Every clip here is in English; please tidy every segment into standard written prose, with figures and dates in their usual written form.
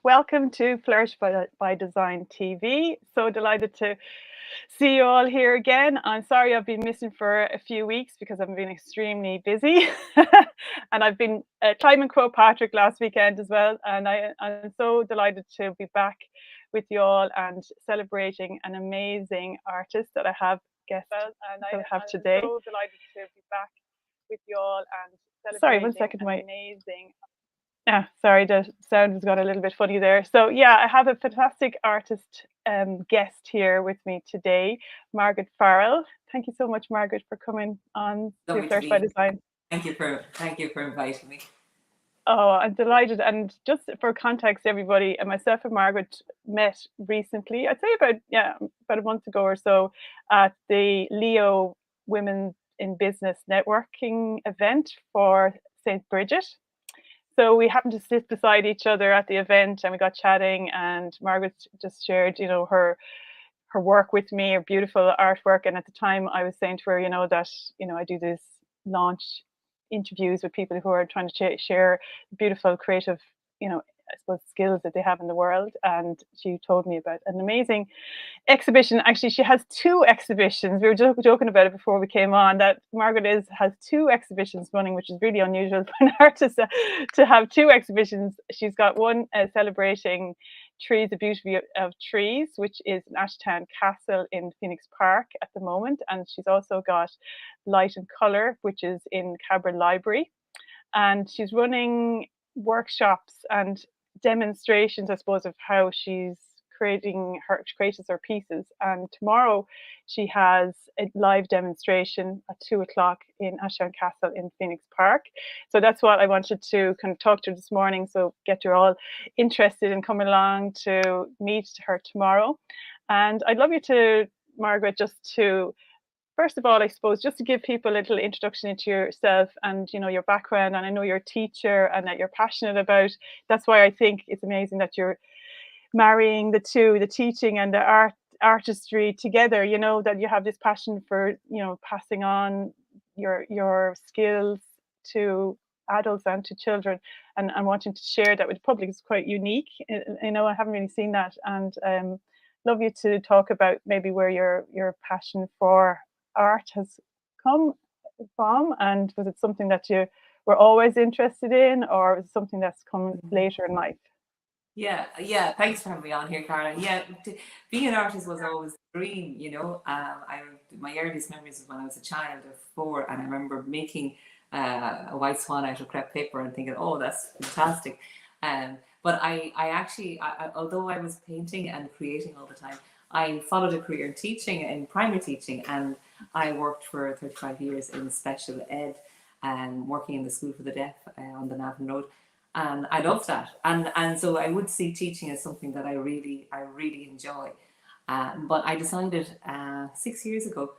Welcome to Flourish by Design TV. So delighted to see you all here again. I'm sorry I've been missing for a few weeks because I've been extremely busy. And I've been climbing Croagh Patrick last weekend as well. And I'm so delighted to be back with you all and celebrating an amazing artist that I have guests that I have today. I'm so delighted to be back with you all and celebrating an amazing. Yeah, sorry, the sound has got a little bit funny there. So yeah, I have a fantastic artist guest here with me today, Margaret Farrell. Thank you so much, Margaret, for coming on to Flourish by Design. Thank you for inviting me. Oh, I'm delighted. And just for context, everybody, myself and Margaret met recently, I'd say about a month ago or so, at the Leo Women in Business networking event for St. Bridget. So we happened to sit beside each other at the event and we got chatting, and Margaret just shared, her work with me, her beautiful artwork. And at the time I was saying to her, that, I do this launch interviews with people who are trying to share beautiful, creative, I suppose, skills that they have in the world. And she told me about an amazing exhibition. Actually, she has two exhibitions. We were joking about it before we came on, that Margaret has two exhibitions running, which is really unusual for an artist to have two exhibitions. She's got one celebrating trees, the beauty of trees, which is in Ashtown Castle in Phoenix Park at the moment. And she's also got Light and Colour, which is in Cabra Library. And she's running workshops and demonstrations, I suppose, of how she's creating her pieces. And tomorrow she has a live demonstration at 2:00 in Ashtown Castle in Phoenix Park. So that's what I wanted to kind of talk to her this morning. So get you all interested in coming along to meet her tomorrow. And I'd love you to, Margaret, just to, first of all, I suppose, just to give people a little introduction into yourself and, your background. And I know you're a teacher and that you're passionate about. That's why I think it's amazing that you're marrying the two, the teaching and the artistry together, that you have this passion for, passing on your skills to adults and to children, and wanting to share that with the public is quite unique. I haven't really seen that. And love you to talk about maybe where your passion for art has come from, and was it something that you were always interested in, or was it something that's come later in life? Yeah. Thanks for having me on here, Cara. Yeah, being an artist was always a dream. My earliest memories is when I was a child of 4, and I remember making a white swan out of crepe paper and thinking, "Oh, that's fantastic." But I actually, although I was painting and creating all the time, I followed a career in teaching, in primary teaching, and I worked for 35 years in special ed, and working in the School for the Deaf on the Navan Road. And I love that. And so I would see teaching as something that I really enjoy. But I decided 6 years ago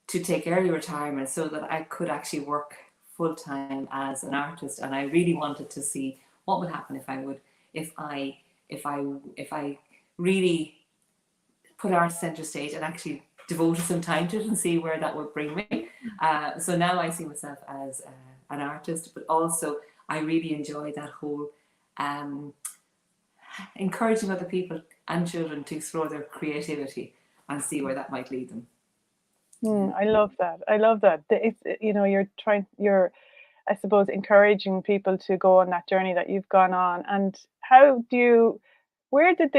to take early retirement so that I could actually work full time as an artist. And I really wanted to see what would happen if I really put art center stage and actually devoted some time to it and see where that would bring me. So now I see myself as an artist, but also I really enjoy that whole encouraging other people and children to explore their creativity and see where that might lead them. I love that. You're, I suppose, encouraging people to go on that journey that you've gone on. And where did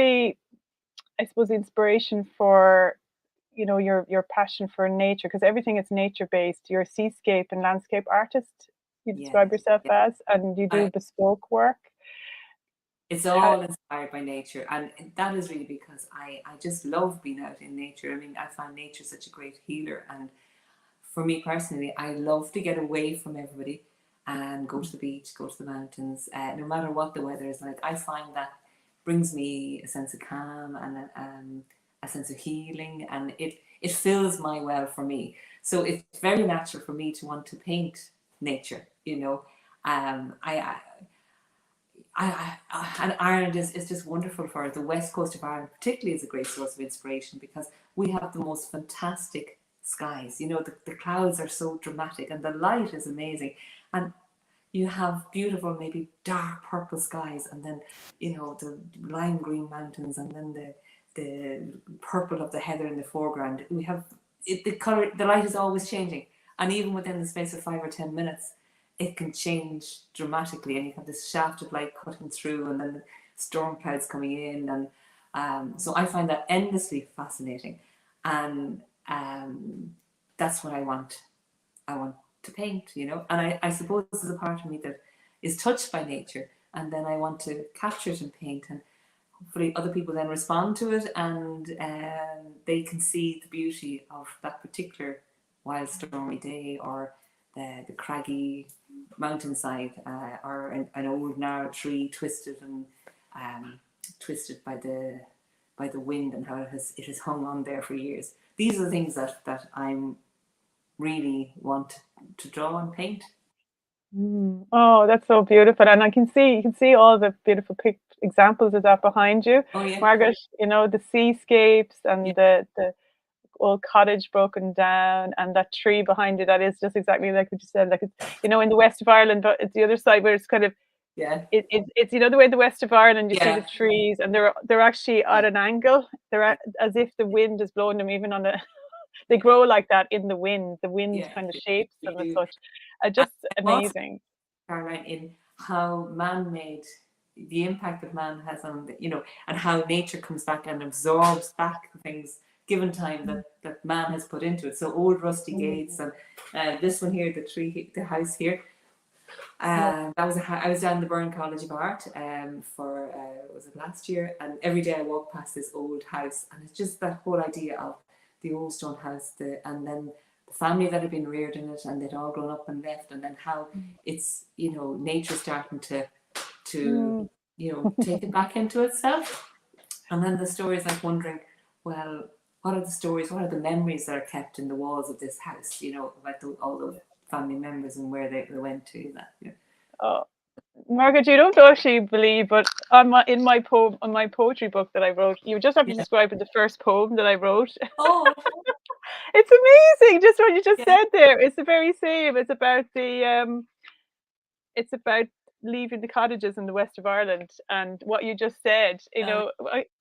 I suppose, inspiration for, your passion for nature, because everything is nature based. You're a seascape and landscape artist, you describe yourself as, and you do bespoke work. It's all inspired by nature, and that is really because I just love being out in nature. I mean, I find nature such a great healer, and for me personally, I love to get away from everybody and go to the beach, go to the mountains, no matter what the weather is like. I find that brings me a sense of calm and a sense of healing, and it fills my well for me. So it's very natural for me to want to paint nature. And Ireland is just wonderful for it. The west coast of Ireland particularly is a great source of inspiration because we have the most fantastic skies. The clouds are so dramatic and the light is amazing. And you have beautiful, maybe dark purple skies, and then, you know, the lime green mountains, and then the purple of the heather in the foreground. We have the color, the light is always changing, and even within the space of 5 or 10 minutes, it can change dramatically, and you have this shaft of light cutting through, and then the storm clouds coming in, and so I find that endlessly fascinating, and that's what I want. I want to paint, you know, and I suppose there's a part of me that is touched by nature, and then I want to capture it and paint, and hopefully other people then respond to it, and they can see the beauty of that particular wild stormy day, or the craggy mountainside, or an old narrow tree twisted and twisted by the wind, and how it has hung on there for years. These are the things that I'm really want to draw and paint. Oh, that's so beautiful, and you can see all the beautiful examples of that behind you, Oh yeah, Margaret. You know, the seascapes and yeah, the old cottage broken down, and that tree behind you that is just exactly like what you said. Like, it's, you know, in the west of Ireland, but it's the other side where it's kind of yeah, it's, you know, the way in the west of Ireland you see yeah, the trees, and they're actually at yeah. an angle. As if the wind is blowing them, even on a they grow like that in the wind. The wind Yeah, kind of shapes they them as do. such. And Just I'm also, amazing. Caroline, in how man-made, the impact that man has on the, you know, and how nature comes back and absorbs back things given time that man has put into it. So old rusty gates, and this one here, the tree, the house here. That was I was down the Byrne College of Art for was it last year, and every day I walk past this old house, and it's just that whole idea of the old stone house, and then the family that had been reared in it, and they'd all grown up and left, and then how it's, you know, nature starting to you know, take it back into itself, and then the stories, like wondering, well, what are the stories, what are the memories that are kept in the walls of this house, you know, about all the family members and where they went to, that, you know. Oh, Margaret, you don't actually believe, but in my poem, on my poetry book that I wrote, you just have to Yeah. describe the first poem that I wrote. Oh, It's amazing, just what you just yeah, said there. It's the very same. It's about leaving the cottages in the west of Ireland, and what you just said. You know,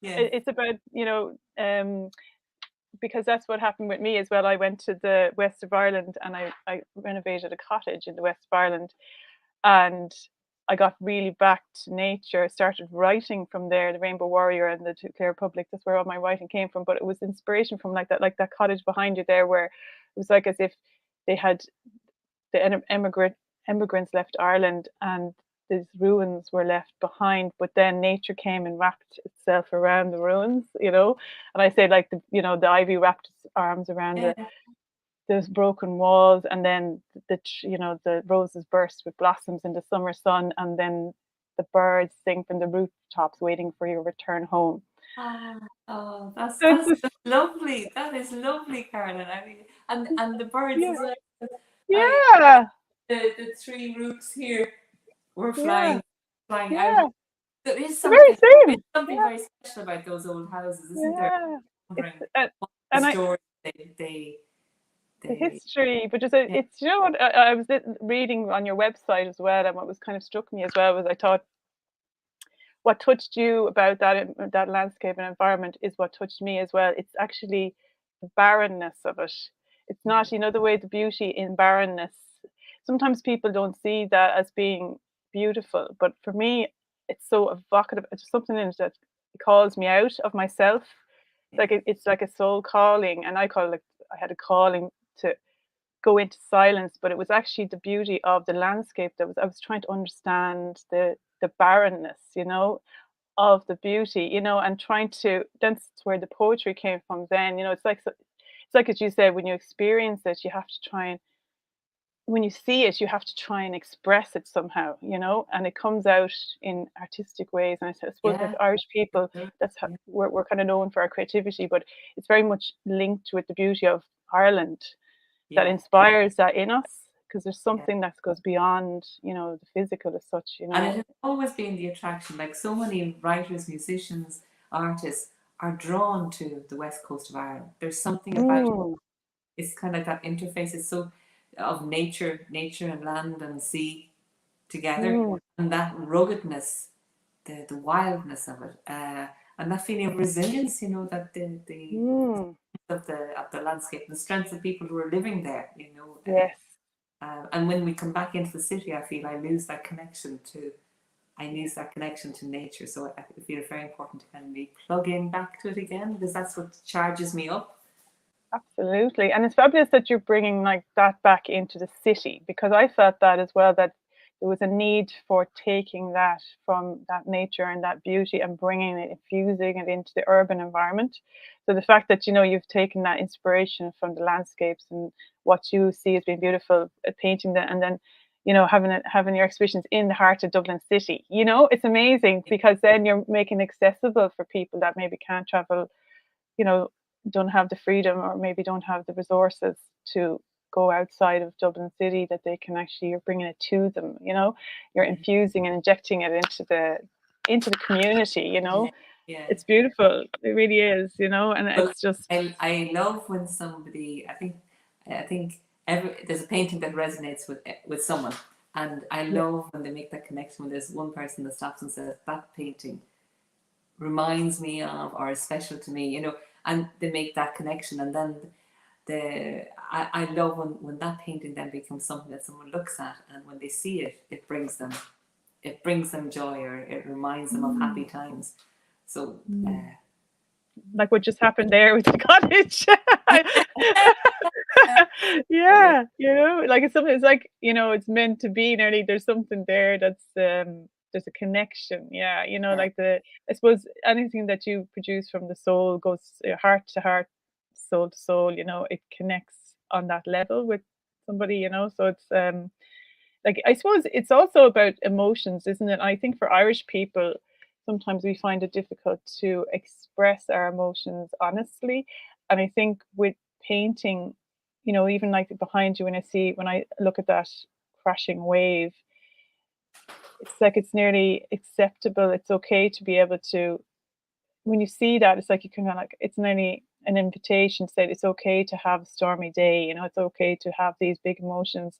yeah, it's about, you know, because that's what happened with me as well. I went to the west of Ireland, and I renovated a cottage in the west of Ireland, and I got really back to nature. Started writing from there, the Rainbow Warrior and the Two Clear Republic. That's where all my writing came from. But it was inspiration from like that cottage behind you there, where it was like as if they had the immigrants left Ireland, and these ruins were left behind. But then nature came and wrapped itself around the ruins, you know. And I say, like, the ivy wrapped its arms around yeah. those broken walls, and then the roses burst with blossoms in the summer sun, and then the birds sing from the rooftops waiting for your return home. Oh, So it's just, that's lovely. That is lovely, Carolyn. I mean, and the birds yeah, as well. I yeah, the three roots here were yeah, flying out. yeah. There is The very there's same. something Yeah, very special about those old houses, isn't there? yeah. It's Wondering what the and I story they the they history, but just yeah, it's, you know what, I was reading on your website as well, and what was kind of struck me as well was, I thought what touched you about that landscape and environment is what touched me as well. It's actually the barrenness of it. It's not, you know, the way the beauty in barrenness. Sometimes people don't see that as being beautiful, but for me, it's so evocative. It's something in it that calls me out of myself. yeah, It's like a soul calling, and I call it, like, I had a calling to go into silence, but it was actually the beauty of the landscape that was I was trying to understand the barrenness, you know, of the beauty, you know, and trying to that's where the poetry came from then, you know. It's like, as you said, when you experience it, you have to try and when you see it, you have to try and express it somehow, you know, and it comes out in artistic ways. And I suppose, like yeah, Irish people, sure, that's how yeah, we're kind of known for our creativity, but it's very much linked with the beauty of Ireland that yeah, inspires that in us, because there's yeah. something that goes beyond, you know, the physical as such, you And it know. has always been the attraction. Like so many writers, musicians, artists are drawn to the west coast of Ireland. There's something about it. Mm, It's kind of like that interface. It's so of nature and land and sea. together, and that ruggedness, the wildness of it, and that feeling of resilience, you know, that the of the landscape, the strength of people who are living there, you know. Yes. And when we come back into the city, I feel I lose that connection to nature. So I feel it's very important to kind of plug in back to it again, because that's what charges me up. Absolutely. And it's fabulous that you're bringing like that back into the city, because I felt that as well, that there was a need for taking that from that nature and that beauty and bringing it, infusing it into the urban environment. So the fact that, you know, you've taken that inspiration from the landscapes and what you see as being beautiful, painting that, and then, you know, having your exhibitions in the heart of Dublin City, you know, it's amazing, because then you're making it accessible for people that maybe can't travel, you know, don't have the freedom or maybe don't have the resources to go outside of Dublin City, that they can actually, you're bringing it to them, you know, you're infusing and injecting it into the community, you know. Yeah. It's beautiful, it really is, you know. And Well, it's just, I love when somebody, I think there's a painting that resonates with someone, and I love when they make that connection, when there's one person that stops and says that painting reminds me of, or is special to me, you know, and they make that connection. And then I love when that painting then becomes something that someone looks at, and when they see it, it brings them joy, or it reminds them of happy times. So like what just happened there with the cottage. Yeah, you know, like it's something, it's like, you know, it's meant to be nearly, there's something there that's there's a connection. Yeah, you know, like I suppose anything that you produce from the soul goes heart to heart, soul to soul, you know, it connects on that level with somebody, you know. So it's like, I suppose it's also about emotions, isn't it? I think for Irish people, sometimes we find it difficult to express our emotions honestly. And I think with painting, you know, even like behind you, when I look at that crashing wave, it's like it's nearly acceptable. It's okay to be able to, when you see that, it's like you can kind of like, it's nearly an invitation to say it's okay to have a stormy day, you know, it's okay to have these big emotions.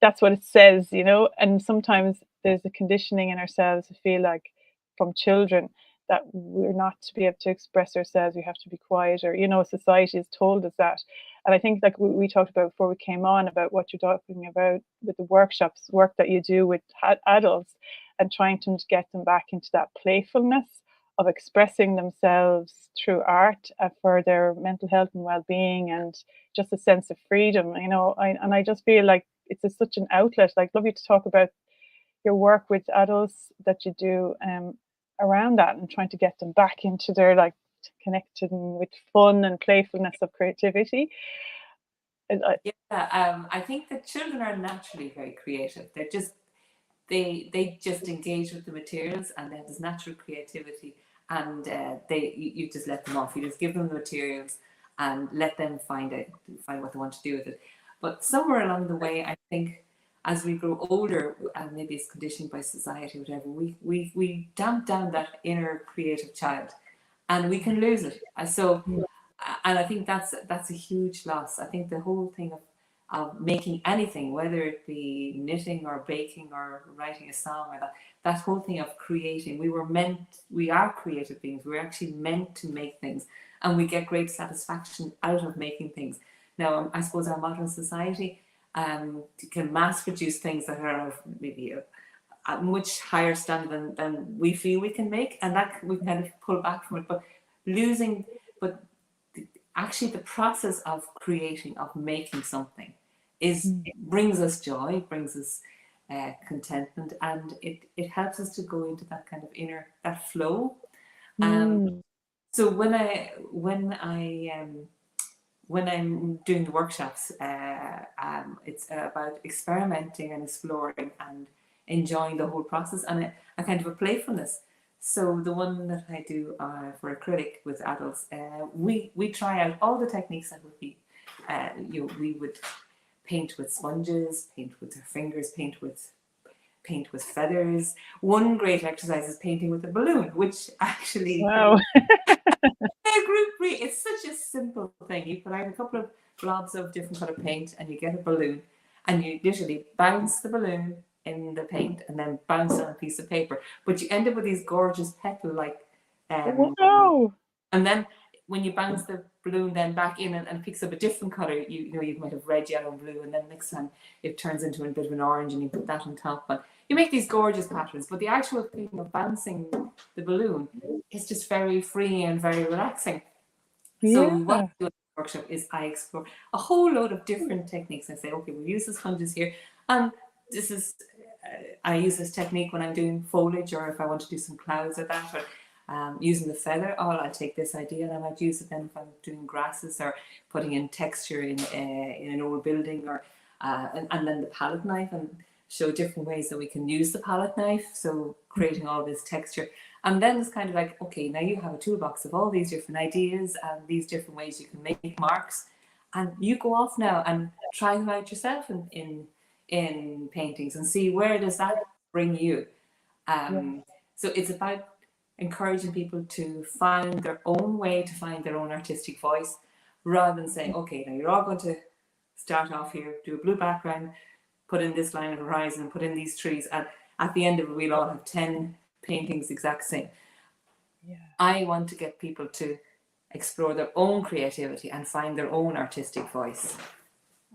That's what it says, you know. And sometimes there's a conditioning in ourselves to feel like, from children, that we're not to be able to express ourselves, we have to be quiet, or, you know, society has told us that. And I think, like we talked about before we came on, about what you're talking about with the workshops, work that you do with adults, and trying to get them back into that playfulness of expressing themselves through art, for their mental health and well-being, and just a sense of freedom, you know. I just feel like it's such an outlet. Like, love you to talk about your work with adults that you do around that, and trying to get them back into their, like, connected with fun and playfulness of creativity. I think that children are naturally very creative. They just engage with the materials, and they have this natural creativity, and you just let them off. You just give them the materials and let them find what they want to do with it. But somewhere along the way, I think, as we grow older, and maybe it's conditioned by society or whatever, we damp down that inner creative child, and we can lose it. And I think that's a huge loss. I think the whole thing of making anything, whether it be knitting or baking or writing a song, or that whole thing of creating, we are creative beings. We're actually meant to make things, and we get great satisfaction out of making things. Now, I suppose our modern society can mass produce things that are of maybe a much higher standard than we feel we can make, and that we kind of pull back from it. But actually the process of creating, of making something, brings us joy, brings us contentment, and it helps us to go into that kind of inner, that flow. So when I'm doing the workshops, it's about experimenting and exploring and enjoying the whole process, and a kind of a playfulness. So the one that I do for acrylic with adults, we try out all the techniques that would be, we would paint with sponges, paint with our fingers, paint with feathers. One great exercise is painting with a balloon, which actually, Wow. It's such a simple thing. You put out a couple of blobs of different color paint, and you get a balloon, and you literally bounce the balloon in the paint and then bounce on a piece of paper. But you end up with these gorgeous petal-like, Wow. and then when you bounce the balloon then back in and picks up a different color, you know, you might have red, yellow, and blue, and then next time it turns into a bit of an orange, and you put that on top. But you make these gorgeous patterns. But the actual thing of bouncing the balloon is just very free and very relaxing. So what I do in the workshop is I explore a whole load of different techniques. I say, okay, we'll use the sponges here, and this is I use this technique when I'm doing foliage, or if I want to do some clouds or that, or using the feather. Oh, I'll take this idea and I might use it then if I'm doing grasses or putting in texture in an old building, or and then the palette knife, and show different ways that we can use the palette knife. So creating all this texture. And then it's kind of like, okay, now you have a toolbox of all these different ideas and these different ways you can make marks, and you go off now and try them out yourself in paintings and see where does that bring you. So it's about encouraging people to find their own way, to find their own artistic voice, rather than saying, okay, now you're all going to start off here, do a blue background, put in this line of horizon, put in these trees, and at the end of it, we'll all have 10 paintings exact same. I want to get people to explore their own creativity and find their own artistic voice.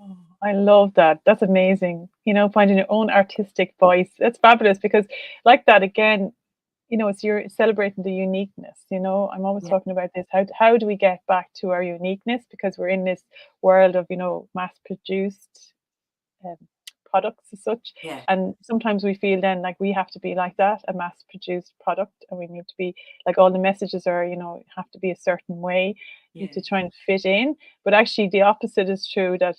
Oh, I love that. That's amazing. You know, finding your own artistic voice. That's fabulous, because like that again, you know, you're celebrating the uniqueness. You know, I'm always talking about this. How do we get back to our uniqueness? Because we're in this world of, you know, mass produced products as such. And sometimes we feel then like we have to be like that, a mass produced product, and we need to be like, all the messages are, you know, have to be a certain way, need to try and fit in. But actually the opposite is true, that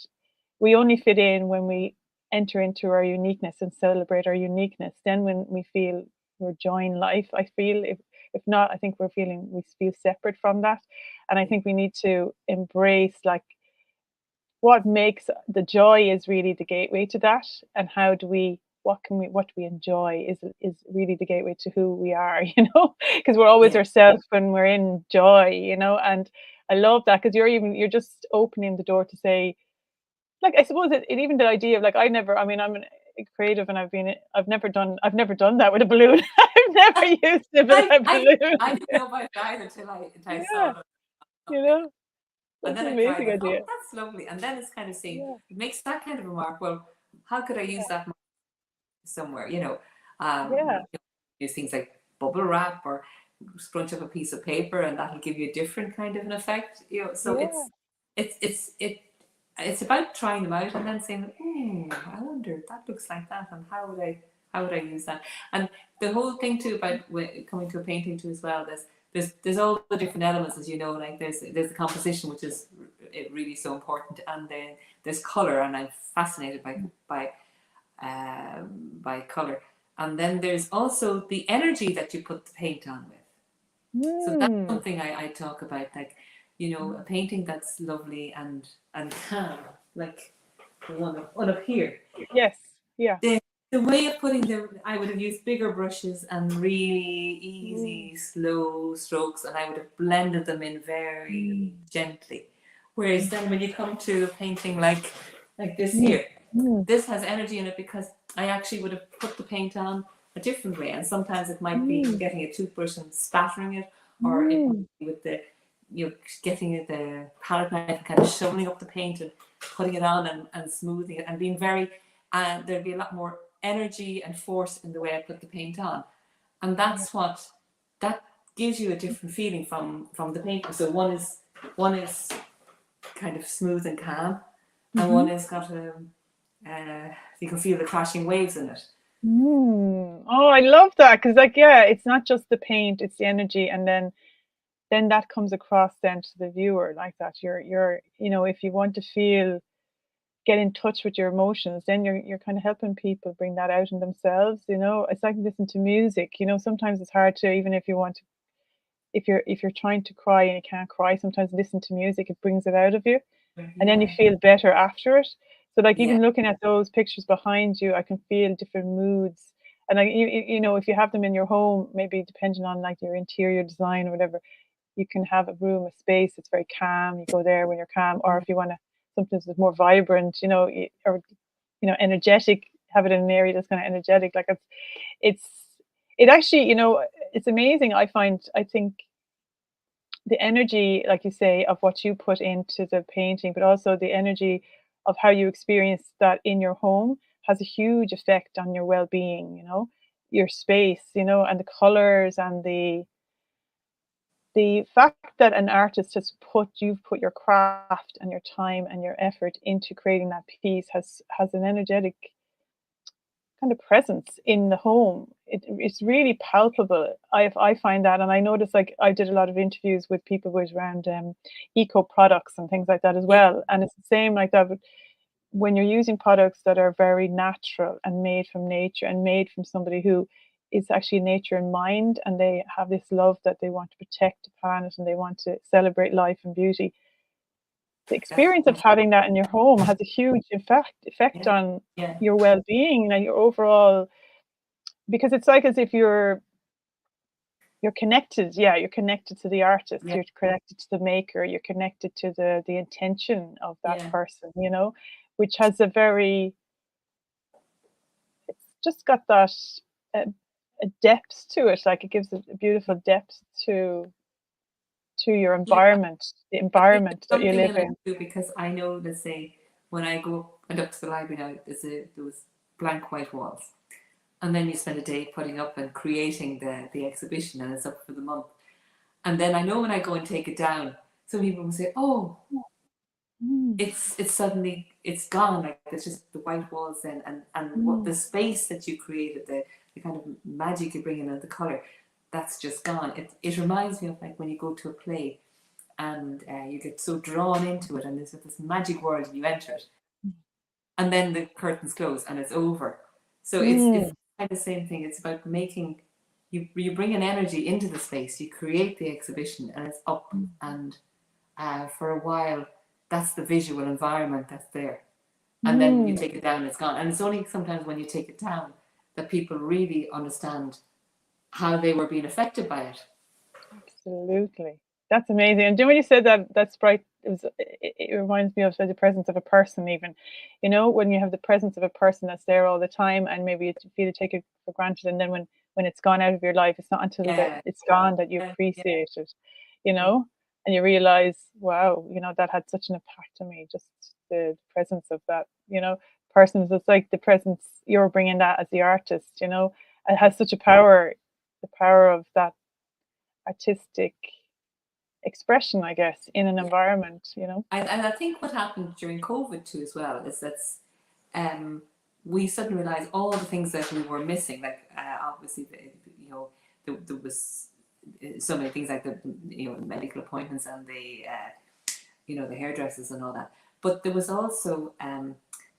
we only fit in when we enter into our uniqueness and celebrate our uniqueness. Then when we feel we're enjoying life, I feel, if not, I think we feel separate from that. And I think we need to embrace like what makes the joy is really the gateway to that. And how do we, what do we enjoy is really the gateway to who we are, you know, because we're always ourselves when we're in joy, you know. And I love that, because you're just opening the door to say, like, I suppose it even the idea of like, I mean, I'm a creative, and I've never done that with a balloon. I've never used a balloon. I didn't know about it either until I saw it. You know, And that's then an I tried amazing it. idea. Oh, that's lovely. And then it's kind of saying, it makes that kind of a mark. Well, how could I use that mark somewhere? You know, use things like bubble wrap or scrunch up a piece of paper, and that'll give you a different kind of an effect. You know, so it's about trying them out and then saying, I wonder, that looks like that, and how would I use that? And the whole thing too about coming to a painting too as well, there's all the different elements, as you know, like there's the composition, which is really so important, and then there's color, and I'm fascinated by color, and then there's also the energy that you put the paint on with. So that's something I talk about, like, you know, a painting that's lovely and calm, like the one up here. The way of putting I would have used bigger brushes and really easy, slow strokes, and I would have blended them in very gently. Whereas then when you come to a painting like this here, this has energy in it, because I actually would have put the paint on a different way. And sometimes it might be getting a toothbrush and spattering it, or it might be with getting the palette knife and kind of shoveling up the paint and putting it on and smoothing it and being very, there'd be a lot more energy and force in the way I put the paint on. And that's that gives you a different feeling from the painting. So one is kind of smooth and calm, and one has got you can feel the crashing waves in it. Oh, I love that, because like, it's not just the paint, it's the energy, and then that comes across then to the viewer like that. You're you know, if you want to get in touch with your emotions, then you're kind of helping people bring that out in themselves. You know, it's like listening to music. You know, sometimes it's hard to, even if you want to, if you're trying to cry and you can't cry, sometimes listen to music, it brings it out of you, and then you feel better after it. So like, even looking at those pictures behind you, I can feel different moods. And like, you know, if you have them in your home, maybe depending on like your interior design or whatever, you can have a room, a space that's very calm. You go there when you're calm, or if you want to, sometimes it's more vibrant, you know, or, you know, energetic, have it in an area that's kind of energetic. Like it's it actually, it's amazing. I think the energy, like you say, of what you put into the painting, but also the energy of how you experience that in your home has a huge effect on your well-being, your space, and the colors and the fact that an artist you've put your craft and your time and your effort into creating that piece has an energetic kind of presence in the home. It's really palpable. I find that, and I notice, like, I did a lot of interviews with people with around eco products and things like that as Yeah, well, and it's the same like that. But when you're using products that are very natural and made from nature and made from somebody who is actually nature in mind, and they have this love that they want to protect the planet and they want to celebrate life and beauty, the that's experience of so having that in your home has a huge effect yeah, on yeah, your well-being and your overall, because it's like as if you're connected. Yeah, you're connected to the artist, yeah, you're connected to the maker, you're connected to the intention of that yeah, person, which has a very, it's just got that uh, a depth to it. Like, it gives a beautiful depth to your yeah. environment, the I think it's environment that you something I live like in. to do because I know, let's say, when I went up to the library now, there was blank white walls. And then you spend a day putting up and creating the exhibition, and it's up for the month. And then I know when I go and take it down, some people will say, "Oh, Mm, it's suddenly it's gone. Like, it's just the white walls then, and what the mm, space that you created, the kind of magic you bring in and the color, that's just gone. It reminds me of, like, when you go to a play and you get so drawn into it, and there's this magic world, and you enter it, and then the curtains close and it's over. So it's mm, kind of the same thing. It's about making, you bring an energy into the space, you create the exhibition, and it's up, mm, and for a while that's the visual environment that's there, and then you mm. take it down, it's gone. And it's only sometimes when you take it down that people really understand how they were being affected by it. Absolutely. That's amazing. And when you said that, that's right. It reminds me of the presence of a person, even, when you have the presence of a person that's there all the time, and maybe you feel to take it for granted. And then when it's gone out of your life, it's not until that Yeah, it's gone that you yeah, yeah, appreciate it, yeah, and you realize, wow, that had such an impact on me. Just the presence of that, person. It's like the presence you're bringing, that as the artist, it has such a power, the power of that artistic expression, I guess, in an yeah. environment. And I think what happened during COVID too as well is that um, we suddenly realized all the things that we were missing. Like, obviously, there was so many things, like the medical appointments and the hairdressers and all that. But there was also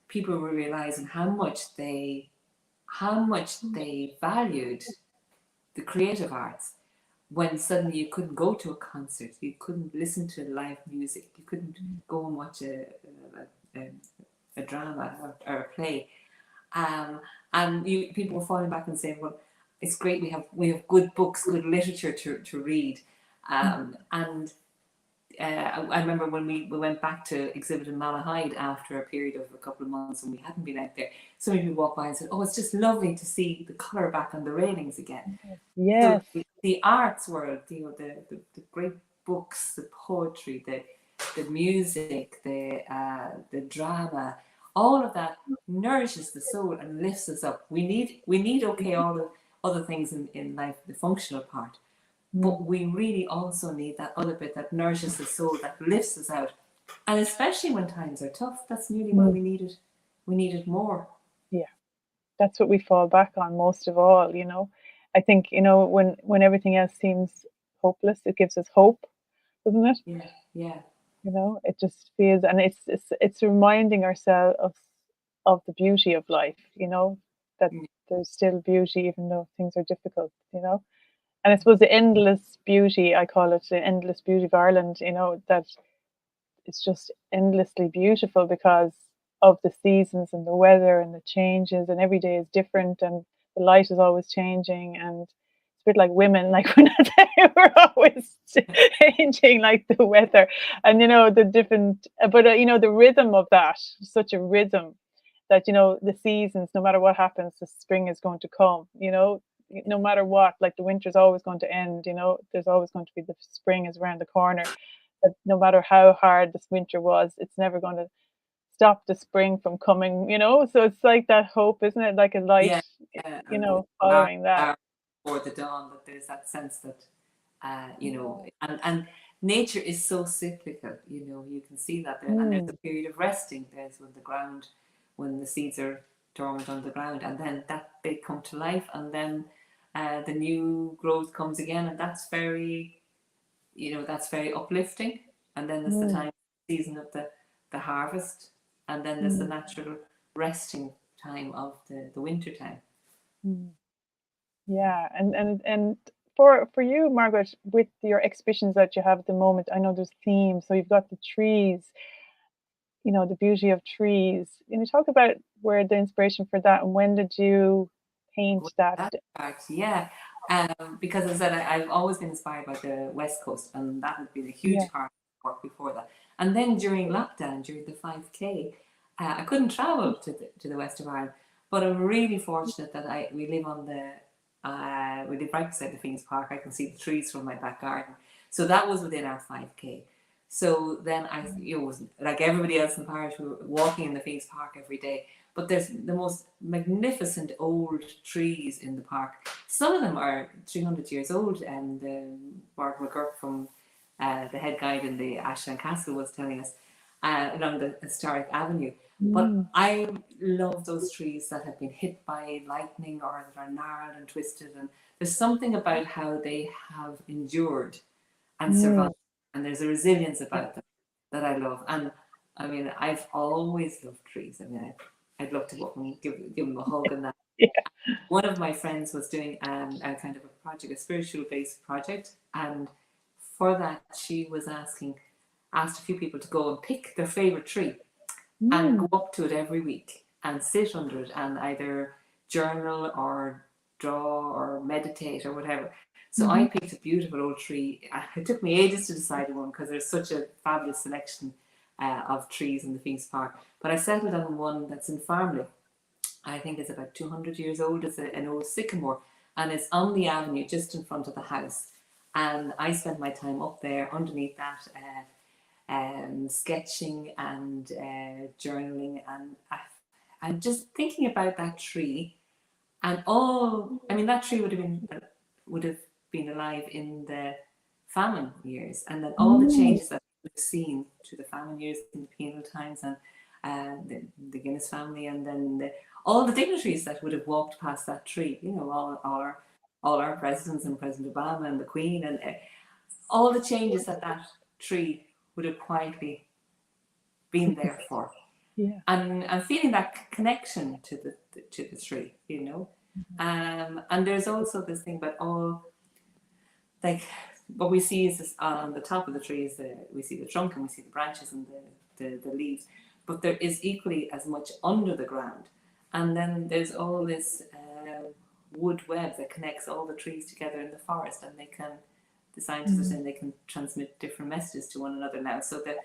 people were realizing how much they valued the creative arts, when suddenly you couldn't go to a concert, you couldn't listen to live music, you couldn't go and watch a, a drama or a play, and people were falling back and saying, "Well, it's great. We have good books, good literature to read," and I remember when we went back to exhibit in Malahide after a period of a couple of months when we hadn't been out there. So many people walked by and said, "Oh, it's just lovely to see the colour back on the railings again." So Yes. the arts world, the great books, the poetry, the music, the drama, all of that nourishes the soul and lifts us up. We need okay, all the other things in life, the functional part, but Mm, we really also need that other bit that nourishes the soul, that lifts us out. And especially when times are tough, that's nearly when mm. we need it more. Yeah, that's what we fall back on most of all. I think, when everything else seems hopeless, it gives us hope, doesn't it? Yeah, yeah. It just feels, and it's reminding ourselves of the beauty of life, that Mm. there's still beauty even though things are difficult. And I suppose the endless beauty, I call it the endless beauty of Ireland, that it's just endlessly beautiful because of the seasons and the weather and the changes, and every day is different, and the light is always changing, and it's a bit like women, like we're always changing, like the weather, and the different, but the rhythm of that, such a rhythm, that, you know, the seasons, no matter what happens, the spring is going to come, you know, no matter what, like the winter's always going to end, you know, there's always going to be the spring is around the corner. That no matter how hard this winter was, it's never going to stop the spring from coming, you know? So it's like that hope, isn't it? Like a light, Yeah, you and the know, dark following that. hour before the dawn, that there's that sense that, you know, Yeah. and nature is so cyclical, you know, you can see that there, and there's a Mm, period of resting. There's when the ground, when the seeds are dormant on the ground, and then that they come to life, and then the new growth comes again, and that's very, you know, that's very uplifting. And then there's the mm, time season of the harvest, and then there's the mm, natural resting time of the winter time. mm. Yeah, and for you, Margaret, with your exhibitions that you have at the moment, I know there's themes. So you've got the trees, you know, the beauty of trees. Can you talk about where the inspiration for that and when did you paint Well, that? that part, yeah. Because as I said, I've always been inspired by the West Coast, and that had been a Yeah, huge part of work before that. And then during lockdown, during the 5K, I couldn't travel to the west of Ireland, but I'm really fortunate that we live on the we live right beside the Phoenix Park. I can see the trees from my back garden, so that was within our 5K. So then you know, was like everybody else in the parish, we were walking in the Phoenix Park every day. But there's the most magnificent old trees in the park. Some of them are 300 years old, and Mark McGurk from the head guide in the Ashtown Castle was telling us along the historic avenue. But mm, I love those trees that have been hit by lightning or that are gnarled and twisted. And there's something about how they have endured and mm, survived. And there's a resilience yeah, about them that I love. And I mean, I've always loved trees. I mean, I'd love to go up and give them a hug and that. yeah. One of my friends was doing a kind of a project, a spiritual based project, and for that she was asked a few people to go and pick their favorite tree and go Mm, up to it every week and sit under it and either journal or draw or meditate or whatever. So I mhm, picked a beautiful old tree. It took me ages to decide one because there's such a fabulous selection of trees in the Phoenix Park. But I settled on one that's in Farmley. I think it's about 200 years old. It's an old sycamore, and it's on the avenue just in front of the house. And I spent my time up there underneath that, sketching and journaling, and just thinking about that tree and all. I mean, that tree would have been alive in the famine years, and then all the mm, changes that we've seen through the famine years in the penal times, and the Guinness family, and then all the dignitaries that would have walked past that tree. You know, all our presidents and President Obama and the Queen, and all the changes that that tree would have quietly been there for, yeah. and feeling that connection to the tree, you know. And there's also this thing about all, like, what we see is this, on the top of the tree is we see the trunk and we see the branches and the leaves, but there is equally as much under the ground, and then there's all this wood web that connects all the trees together in the forest, and the scientists are Mm, saying they can transmit different messages to one another now, so that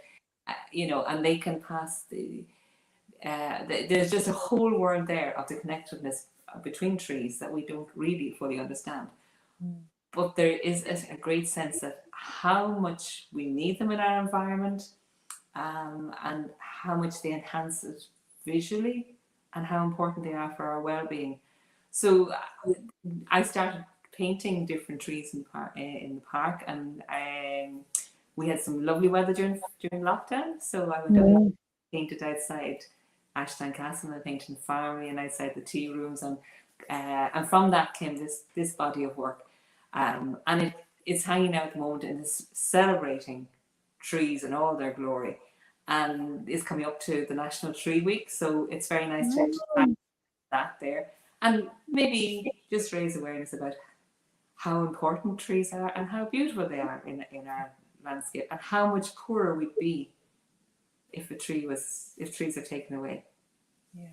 you know, and they can pass there's just a whole world there of the connectedness between trees that we don't really fully understand. mm, But there is a great sense that how much we need them in our environment, and how much they enhance it visually, and how important they are for our well-being. So I started painting different trees in the park, and we had some lovely weather during lockdown. So I went out and mm. painted outside Ashtown Castle, and I painted in Farmley and outside the tea rooms, and from that came this body of work, and it's hanging out at the moment and is celebrating trees in all their glory, and is coming up to the National Tree Week. So it's very nice to have Oh, that there, and maybe just raise awareness about how important trees are and how beautiful they are in our landscape, and how much poorer we'd be if trees are taken away. yeah.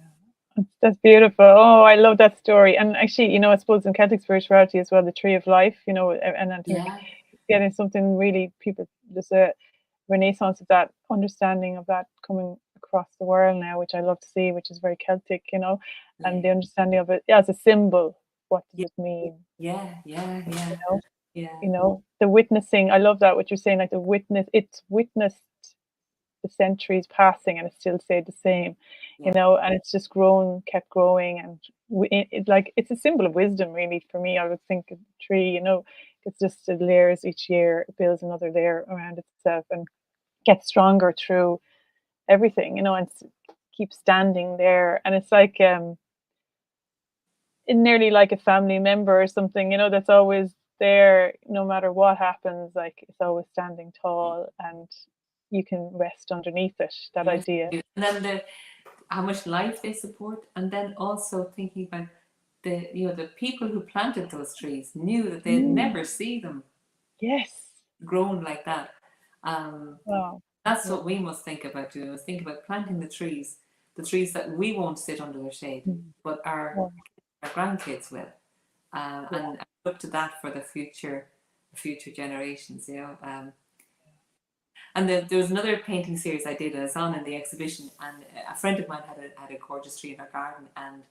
That's beautiful. Oh, I love that story. And actually, you know, I suppose in Celtic spirituality as well, the tree of life, you know, and I think Yeah, getting something really people there's a renaissance of that understanding of that coming across the world now, which I love to see, which is very Celtic, and Yeah. the understanding of it, yeah, as a symbol. What does Yeah. it mean? Yeah. Yeah. You Yeah. know, Yeah. the witnessing. I love that what you're saying, like the witness. It's witnessed the centuries passing, and it still stayed the same, Yeah. and it's just kept growing, and like it's a symbol of wisdom, really, for me. I would think a tree, it's just the layers each year, it builds another layer around itself and gets stronger through everything, and keeps standing there, and it's like nearly like a family member or something, that's always there no matter what happens. Like it's always standing tall, and you can rest underneath it. That Yes. idea. And then how much life they support, and then also thinking about the people who planted those trees knew that they'd Mm, never see them yes. grown like that. Um, Wow. that's Yeah. what we must think about doing. Must think about planting the trees that we won't sit under their shade, Mm, but yeah. our grandkids will, Yeah. and look to that for the future generations. And there was another painting series I did, and it's on in the exhibition. And a friend of mine had a gorgeous tree in her garden, and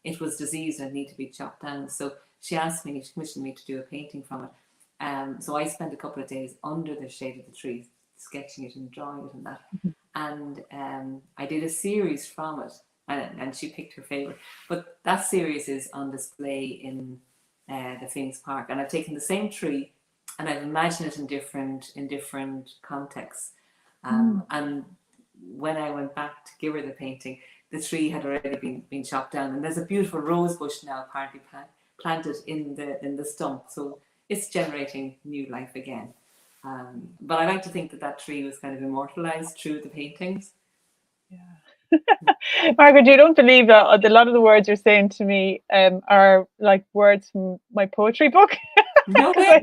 it was diseased and needed to be chopped down. So she commissioned me to do a painting from it. So I spent a couple of days under the shade of the tree, sketching it and drawing it and that. Mhm. And I did a series from it, and she picked her favorite. But that series is on display in the Phoenix Park, and I've taken the same tree and I've imagined it in different contexts. Mm. And when I went back to give her the painting, the tree had already been chopped down, and there's a beautiful rose bush now apparently planted in the stump, so it's generating new life again. But I like to think that tree was kind of immortalized through the paintings. Yeah. Margaret, you don't believe that a lot of the words you're saying to me are like words from my poetry book. No 'Cause way,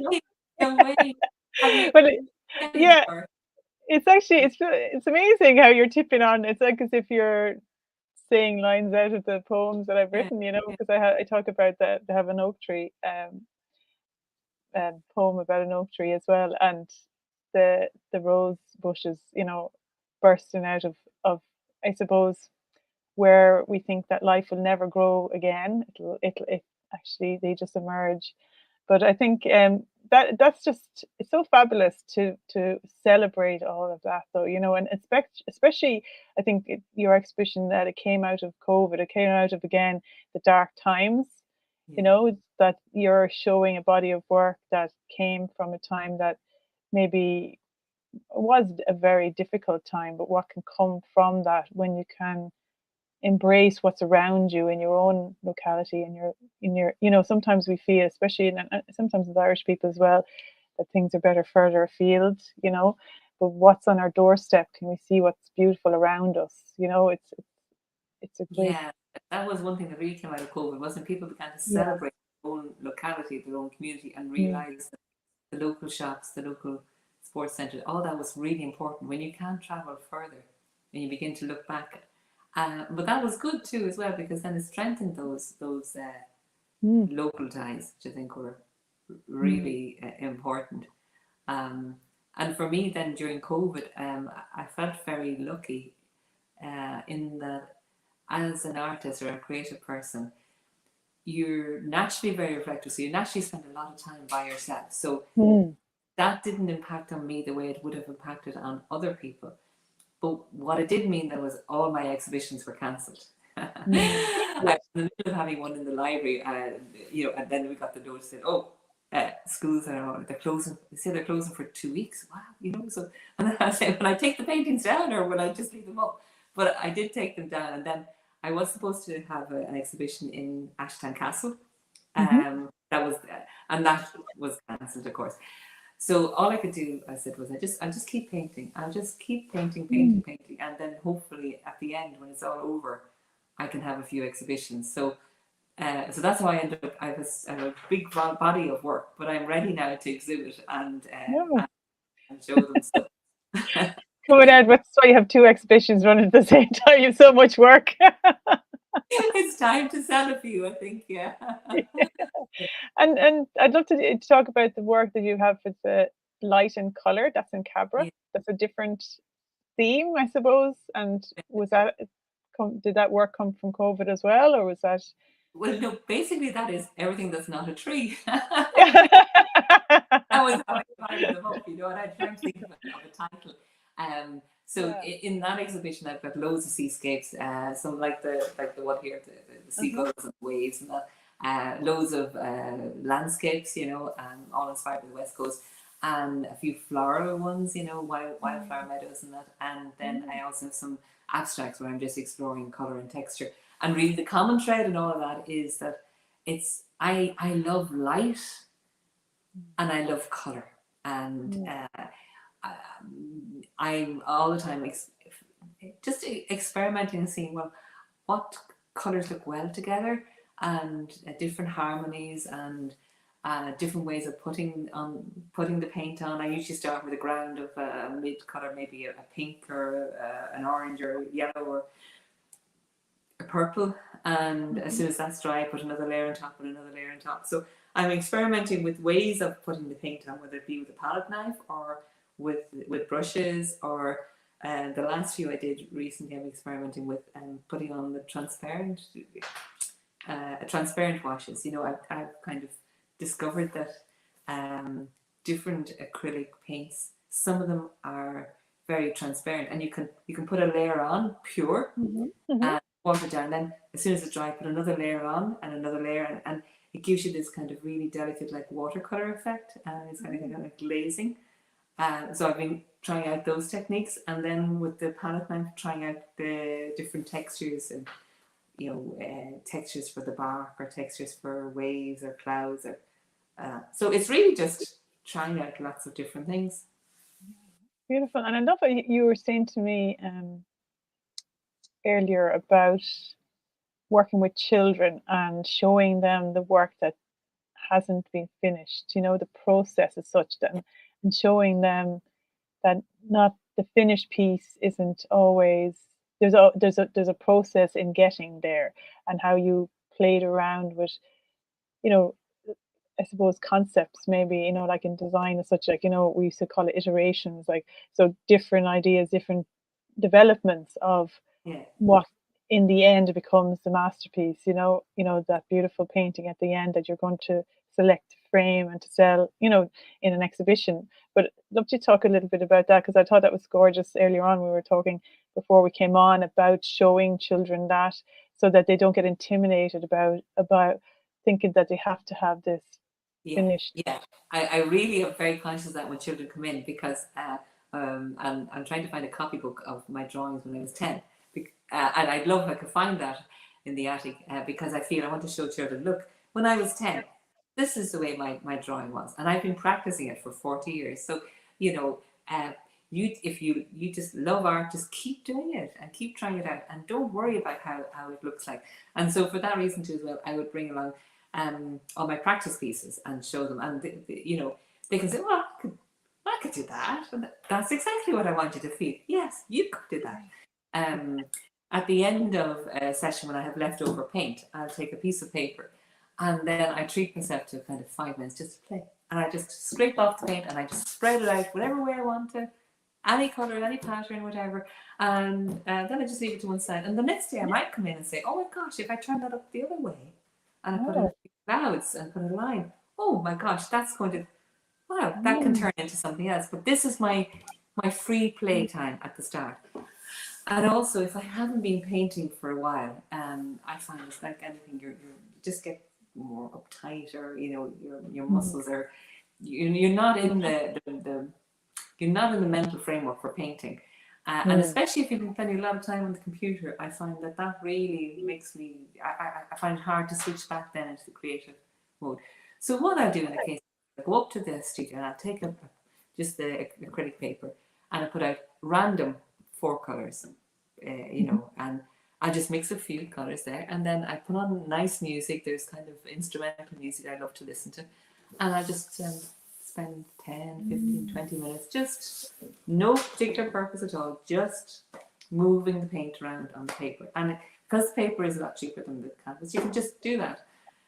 no way. Have you well, done it yeah, before? it's actually it's amazing how you're tipping on. It's like as if you're saying lines out of the poems that I've Yeah, written. yeah, Because I talk about they have an oak tree poem about an oak tree as well, and the rose bushes, bursting out of I suppose where we think that life will never grow again. It actually they just emerge. But I think that's just it's so fabulous to celebrate all of that, though, and especially I think your exhibition that it came out of COVID, it came out of again the dark times, yeah, that you're showing a body of work that came from a time that maybe was a very difficult time, but what can come from that when you can embrace what's around you in your own locality, in your sometimes we feel, especially sometimes as Irish people as well, that things are better further afield, but what's on our doorstep, can we see what's beautiful around us? It's a great. yeah. That was one thing that really came out of COVID, wasn't people began to Yeah. celebrate their own locality, their own community, and Mm, realize that the local shops, the local sports centres, all that was really important when you can't travel further and you begin to look back. But that was good too, as well, because then it strengthened those mm, local ties, which I think were mm, really important. Um, and for me, then during COVID, I felt very lucky in that as an artist or a creative person, you're naturally very reflective. So you naturally spend a lot of time by yourself. So mm. that didn't impact on me the way it would have impacted on other people. But what it did mean that was all my exhibitions were cancelled. I Mm. was Yeah. in the middle of having one in the library, and then we got the notice that, oh, schools they're closing. They say they're closing for 2 weeks. Wow, so and then I say, will I take the paintings down or will I just leave them up? But I did take them down, and then I was supposed to have an exhibition in Ashtown Castle. Hmm. That was cancelled, of course. So all I could do, I said, was I'll just keep painting. I'll just keep painting, painting, Mm. painting, and then hopefully at the end, when it's all over, I can have a few exhibitions. So that's how I ended up. I have a big body of work, but I'm ready now to exhibit Yeah. and show them. So Coming out, that's why you have two exhibitions running at the same time. You have so much work. it's time to sell a few, I think. Yeah. And I'd love to talk about the work that you have with the light and color. That's in Cabra. Yeah. That's a different. theme, I suppose. And was that did that work come from COVID as well, or was that? Well, no, basically that is everything that's not a tree. That was how I divided them up, you know, and I tried to think of a title. So Yeah. in that exhibition, I've got loads of seascapes, some like the one here, the seagulls and waves, and that. Loads of landscapes, you know, all inspired by the West Coast, and a few floral ones, you know, wildflower meadows and that. And then I also have some abstracts where I'm just exploring color and texture. And really, the common thread in all of that is that I love light and I love color, and I'm all the time just experimenting and seeing, well, what colors look well together, and different harmonies, and different ways of putting the paint on. I usually start with a ground of a mid color, maybe a pink or an orange or yellow or a purple, and as soon as that's dry, I put another layer on top and another layer on top. So I'm experimenting with ways of putting the paint on, whether it be with a palette knife or with brushes, or the last few I did recently, I'm experimenting with putting on the transparent washes. You know, I've kind of discovered that different acrylic paints, some of them are very transparent, and you can put a layer on pure and water down. Then as soon as it's dry, put another layer on and another layer, and it gives you this kind of really delicate, like watercolor effect, and it's kind of like glazing. So I've been trying out those techniques, and then with the palette knife, trying out the different textures, and you know, textures for the bark, or textures for waves or clouds, or so it's really just trying out lots of different things. Beautiful. And I love what you were saying to me earlier about working with children and showing them the work that hasn't been finished, you know, the process as such, that, and showing them that not the finished piece isn't always, there's a process in getting there, and how you played around with, you know, I suppose concepts, maybe, you know, like in design as such, like, you know, we used to call it iterations, like, so different ideas, different developments of what in the end becomes the masterpiece, you know, that beautiful painting at the end that you're going to select to frame and to sell, you know, in an exhibition. But I'd love to talk a little bit about that, because I thought that was gorgeous. Earlier on, we were talking before we came on about showing children that, so that they don't get intimidated about thinking that they have to have this finished. Yeah, I really am very conscious of that when children come in, because I'm trying to find a copybook of my drawings when I was 10. And I'd love if I could find that in the attic, because I feel I want to show children, look, when I was 10, this is the way my drawing was. And I've been practicing it for 40 years. So, you know, if you just love art, just keep doing it and keep trying it out, and don't worry about how it looks like. And so for that reason too as well, I would bring along all my practice pieces and show them, and you know, they can say, well, I could do that, and that's exactly what I want you to feel. Yes, you could do that. At the end of a session, when I have leftover paint, I'll take a piece of paper, and then I treat myself to kind of 5 minutes just to play, and I just scrape off the paint and I just spread it out whatever way I want to, any color, any pattern, whatever, and then I just leave it to one side. And the next day I might come in and say, oh my gosh, if I turn that up the other way and I put in a few clouds and put a line, oh my gosh, that's going to, wow, that can turn into something else. But this is my free play time at the start. And also, if I haven't been painting for a while, I find it's like anything, you just get more uptight, or you know, your muscles are, you're not in you're not in the mental framework for painting. And especially if you've been spending a lot of time on the computer, I find that really makes me, I find it hard to switch back then into the creative mode. So what I do in the case, I go up to the studio and I'll take just the acrylic paper, and I put out random 4 colors, you know, and I just mix a few colors there, and then I put on nice music. There's kind of instrumental music I love to listen to, and I just spend 10, 15, 20 minutes, just no particular purpose at all, just moving the paint around on the paper. And because the paper is a lot cheaper than the canvas, you can just do that.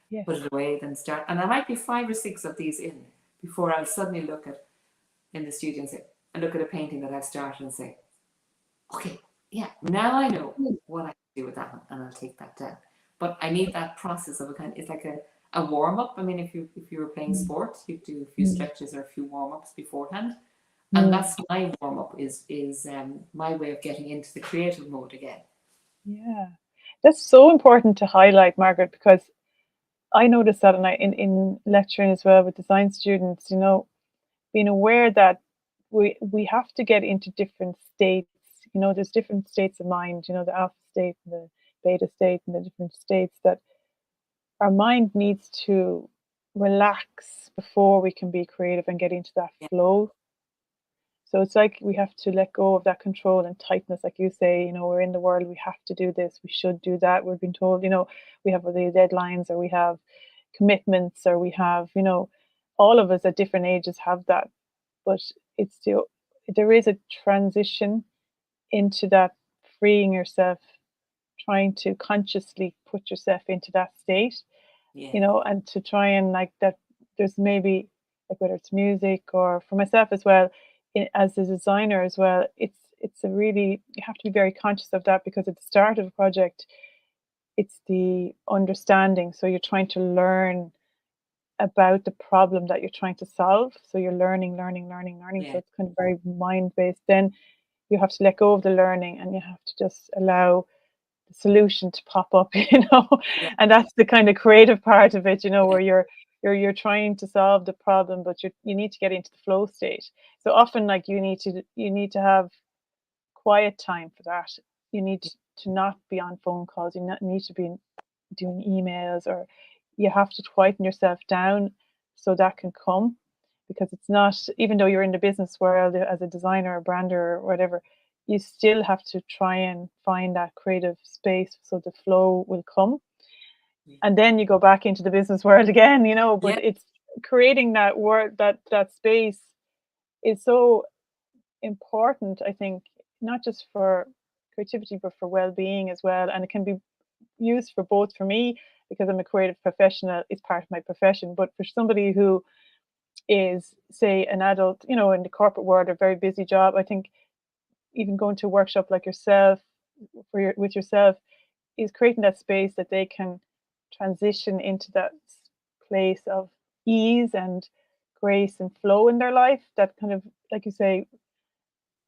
Yes. Put it away, then start. And there might be 5 or 6 of these in before I'll suddenly look in the studio and say, I look at a painting that I've started and say, okay, yeah, now I know what I can do with that one, and I'll take that down. But I need that process of a kind. It's like a warm up. I mean, if you were playing sports, you do a few stretches or a few warm ups beforehand, and that's my warm up. Is my way of getting into the creative mode again. Yeah, that's so important to highlight, Margaret, because I noticed that, and in lecturing as well with design students, being aware that we have to get into different states. There's different states of mind. The alpha state and the beta state, and the different states that our mind needs to relax before we can be creative and get into that Yeah, flow. So it's like we have to let go of that control and tightness, like you say. We're in the world, we have to do this, we should do that. We're being told, we have the deadlines, or we have commitments, or we have, all of us at different ages have that. But it's still, there is a transition into that, freeing yourself, trying to consciously put yourself into that state, yeah, and to try and, like, that there's maybe, like, whether it's music, or for myself as well, as a designer as well, it's a really, you have to be very conscious of that, because at the start of a project, it's the understanding. So you're trying to learn about the problem that you're trying to solve. So you're learning, learning, learning, learning. So yeah, it's kind of very mind based. Then you have to let go of the learning, and you have to just allow the solution to pop up, yeah, and that's the kind of creative part of it, where you're trying to solve the problem, but you need to get into the flow state. So often, like, you need to have quiet time for that. You need to not be on phone calls. You not need to be doing emails, or you have to quieten yourself down so that can come, because it's not, even though you're in the business world as a designer or brander or whatever, you still have to try and find that creative space so the flow will come, yeah, and then you go back into the business world again, but yeah, it's creating that word, that space is so important, I think, not just for creativity, but for well-being as well. And it can be used for both. For me, because I'm a creative professional, it's part of my profession. But for somebody who is, say, an adult, in the corporate world, a very busy job, I think even going to a workshop like yourself, with yourself, is creating that space that they can transition into that place of ease and grace and flow in their life, that kind of, like you say,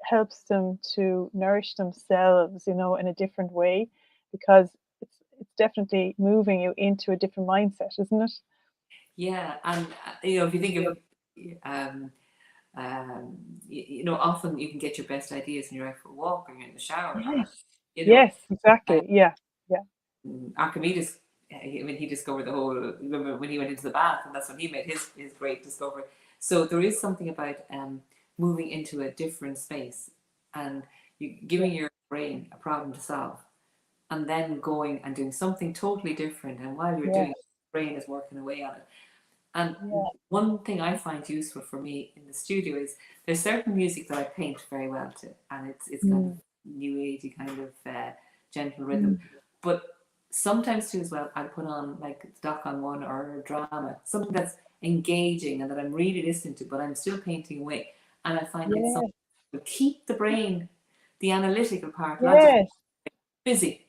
helps them to nourish themselves, in a different way, because it's definitely moving you into a different mindset, isn't it? yeah. And if you think of um, often you can get your best ideas when you're out for a walk or you're in the shower, or Yes. you know, Yes, exactly. Yeah. Yeah. Archimedes. I mean, he discovered the whole. Remember when he went into the bath, and that's when he made his great discovery. So there is something about moving into a different space, and you Yeah. giving your brain a problem to solve, and then going and doing something totally different. And while you're doing it, Yes. the brain is working away on it. And Yeah. one thing I find useful for me in the studio is there's certain music that I paint very well to, and it's kind of Mm. new agey kind of gentle rhythm. Mm. But sometimes too as well, I put on like Doc on One or drama, something that's engaging and that I'm really listening to, but I'm still painting away. And I find it's Yeah. something to keep the brain, the analytical part, not just Yes. busy,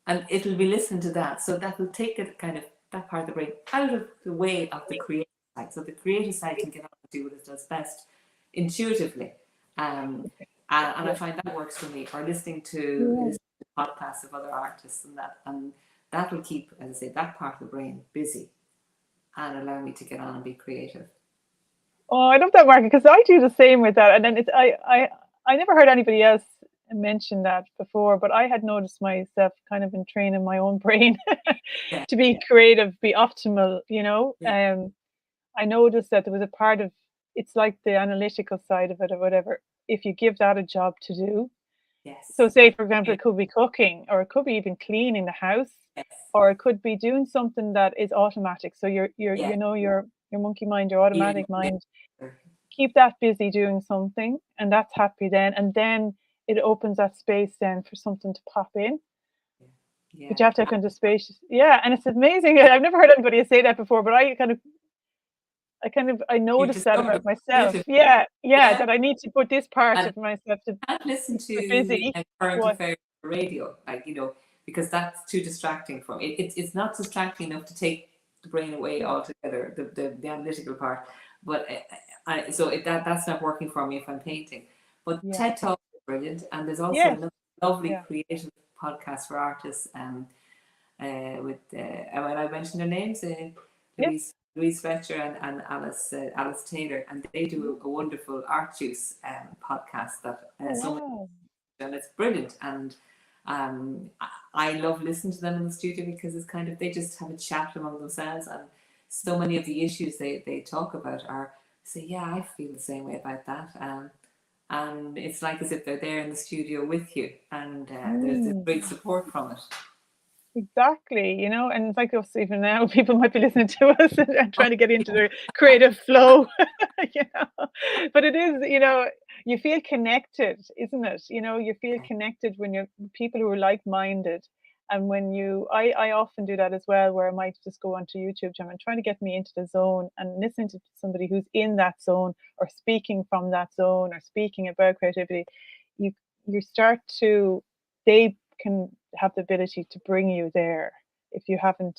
and it'll be listening to that. So that will take it kind of that part of the brain out of the way of the creative side. So the creative side can get on and do what it does best intuitively. Um, and I Yeah. find that works for me. Or Yeah. listening to podcasts of other artists and that will keep, as I say, that part of the brain busy and allow me to get on and be creative. Oh, I love that, Market, because I do the same with that. And then I never heard anybody else mention that before, but I had noticed myself kind of in training my own brain Yeah, to be creative, be optimal, yeah, I noticed that there was a part of, it's like the analytical side of it or whatever. If you give that a job to do, so yes, say for example, yeah, it could be cooking, or it could be even cleaning the house, yes, or it could be doing something that is automatic. So yeah, your monkey mind, your even automatic mind, later. keep that busy doing something, and that's happy then, and then it opens that space then for something to pop in. But Yeah, you have to have kind of space. Yeah, and it's amazing. I've never heard anybody say that before, but I You noticed that discovered about a myself. positive. Yeah, yeah, Yeah. that I need to put this part And of myself to can't listen keep me to busy. current What? affairs radio, like, because that's too distracting for me. It's not distracting enough to take the brain away Yeah, altogether, the analytical part. But that's not working for me if I'm painting. But yeah, TED Talk is brilliant, and there's also yes, another lovely yeah, creative podcast for artists. With when I mentioned their names, yeah. Louise Fletcher and Alice Taylor, and they do a wonderful art juice podcast that Oh so many, wow. and it's brilliant. And I love listening to them in the studio because it's kind of, they just have a chat among themselves, and so many of the issues they talk about are, say, yeah, I feel the same way about that. And it's like as if they're there in the studio with you, and there's this Mm. great support from it. Exactly, and it's like us even now, people might be listening to us and trying to get into their creative flow, you know. But it is, you feel connected, isn't it? You feel connected when you're people who are like-minded. And when I often do that as well, where I might just go onto YouTube channel and trying to get me into the zone and listening to somebody who's in that zone or speaking from that zone or speaking about creativity. You you start to they can have the ability to bring you there. If you can't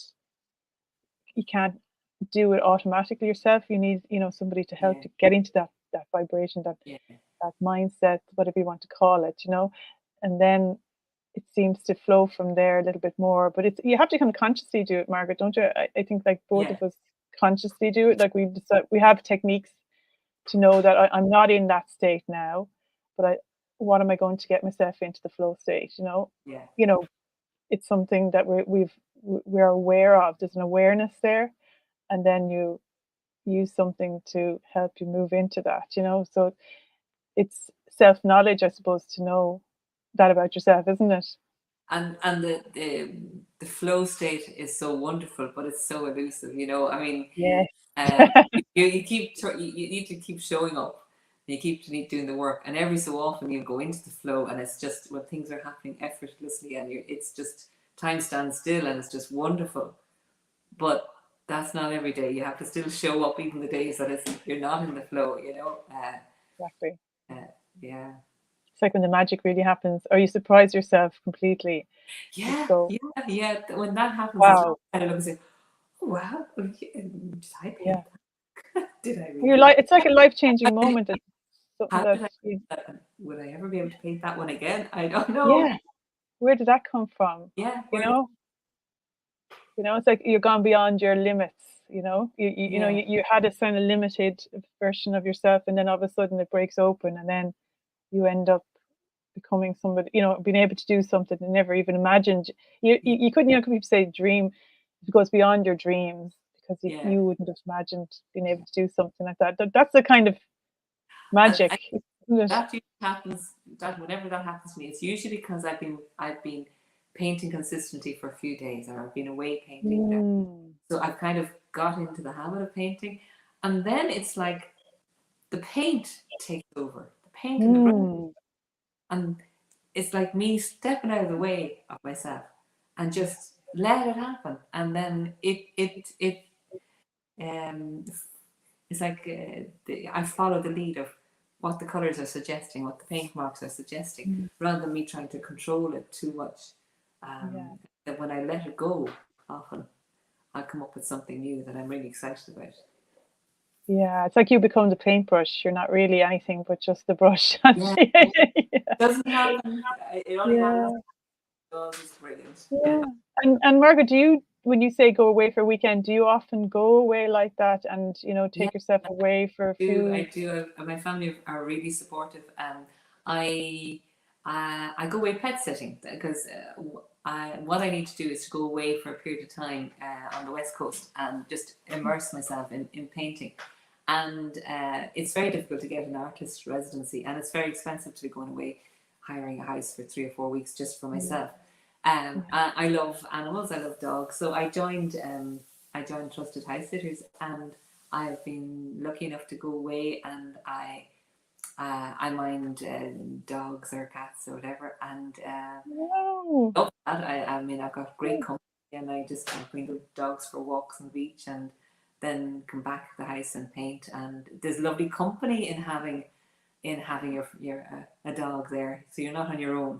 do it automatically yourself. You need, somebody to help Yeah, to get into that vibration, that yeah, that mindset, whatever you want to call it. And then it seems to flow from there a little bit more. But you have to kind of consciously do it, Margaret, don't you? I think like both yeah, of us consciously do it. Like we have techniques to know that I'm not in that state now, but what am I going to get myself into the flow state? yeah. You know, it's something that we're aware of. There's an awareness there, and then you use something to help you move into that. So it's self knowledge, I suppose, to know that about yourself, isn't it? And the flow state is so wonderful, but it's so elusive. I mean, Yes. uh, you need to keep showing up. You keep doing the work, and every so often you go into the flow, and it's just when things are happening effortlessly, and it's just time stands still, and it's just wonderful. But that's not every day. You have to still show up, even the days that you're not in the flow. Exactly. Uh, yeah. It's like when the magic really happens, or you surprise yourself completely. You Yeah, go, yeah, yeah. When that happens as well, wow, I look and say, "Oh wow, did I yeah. paint that? Did I You're really? like it's like a life How changing did, moment. It's something how that did I? Would I ever be able to paint that one again? I don't know. yeah. Where did that come from? Yeah, You where did? know, it's like you're gone beyond your limits. Yeah, You had a kind of limited version of yourself, and then all of a sudden it breaks open, and then you end up becoming somebody. Being able to do something you never even imagined. You couldn't. People say dream. It goes beyond your dreams because yeah. you wouldn't have imagined being able to do something like that. That's the kind of And magic, isn't it? that usually happens. That whenever that happens to me, it's usually because I've been painting consistently for a few days, or I've been away painting. Mm. So I've kind of got into the habit of painting, and then it's like the paint takes over. The paint and the brush, Mm. and it's like me stepping out of the way of myself and just let it happen. And then it um it's like I follow the lead of what the colors are suggesting, what the paint marks are suggesting, Mm. rather than me trying to control it too much. Yeah. That when I let it go, often I come up with something new that I'm really excited about. Yeah, it's like you become the paintbrush. You're not really anything but just the brush. Yeah, Yeah. doesn't happen. It only happens. Yeah. Oh, it's brilliant. Yeah. And Margaret, when you say go away for a weekend, do you often go away like that and, Yeah, take yourself away for a do. I few? do. My family are really supportive. I I go away pet sitting because what I need to do is to go away for a period of time on the west coast and just immerse myself in painting. And it's very difficult to get an artist residency, and it's very expensive to be going away, hiring a house for 3 or 4 weeks just for Yeah. myself. Yeah. I love animals. I love dogs. So I joined Trusted House Sitters, and I've been lucky enough to go away, and I mind dogs or cats or whatever, and Wow. love that. I mean, I've got great company, and I bring the dogs for walks on the beach, and then come back to the house and paint. And there's lovely company in having a dog there, so you're not on your own.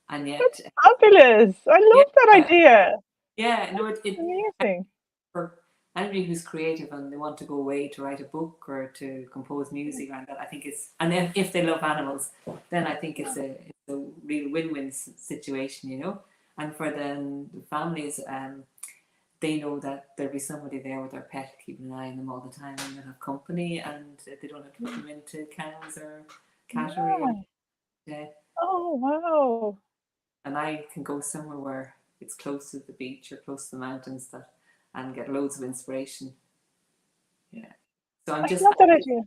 And yet, That's fabulous. I love that yeah, idea. yeah, no, Amazing. for anybody who's creative and they want to go away to write a book or to compose music around that, I think and then if they love animals, then I think it's a real win-win situation, you know. And for the families, they know that there'll be somebody there with their pet keeping an eye on them all the time, and they'll have company, and they don't have to put them into kennels or cattery. Yeah. Oh, wow. And I can go somewhere where it's close to the beach or close to the mountains and get loads of inspiration. Yeah. So I love that idea.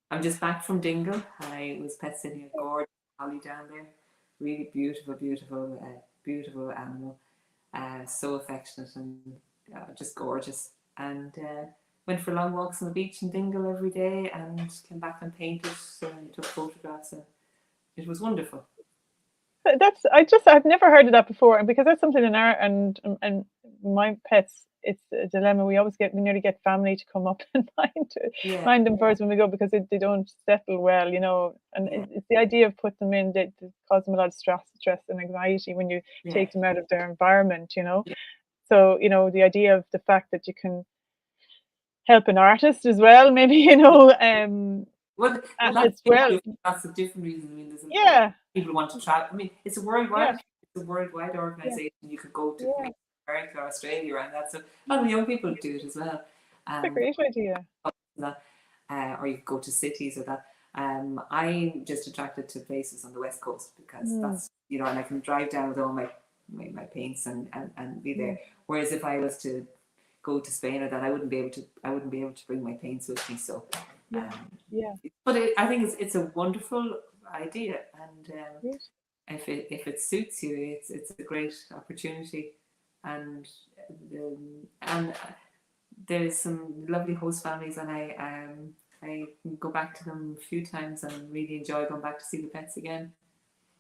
I'm just back from Dingle. I was pet sitting a gorgeous collie down there. Really beautiful, beautiful animal. So affectionate and just gorgeous. And went for long walks on the beach in Dingle every day, and came back and painted and took photographs, and it was wonderful. I've never heard of that before, and because that's something in our and my pets, it's a dilemma. We nearly get family to come up and find them first when we go, because they don't settle well, you know. And it's the idea of putting them in that cause them a lot of stress and anxiety when you take them out of their environment, you know. So, you know, the idea of the fact that you can help an artist as well, maybe, you know, well, as well. That's a different reason. I mean, there's people want to travel. I mean, it's a worldwide organization. You could go to America, Australia, and that. So a lot of young people do it as well. That's a great idea. Or you could go to cities or that. I'm just attracted to places on the West Coast, because that's, you know, and I can drive down with all my paints and be there. Whereas if I was to go to Spain or that, I wouldn't be able to bring my paints with me. So but I think it's a wonderful idea, and if it suits you, it's a great opportunity, and there's some lovely host families, and I go back to them a few times and really enjoy going back to see the pets again.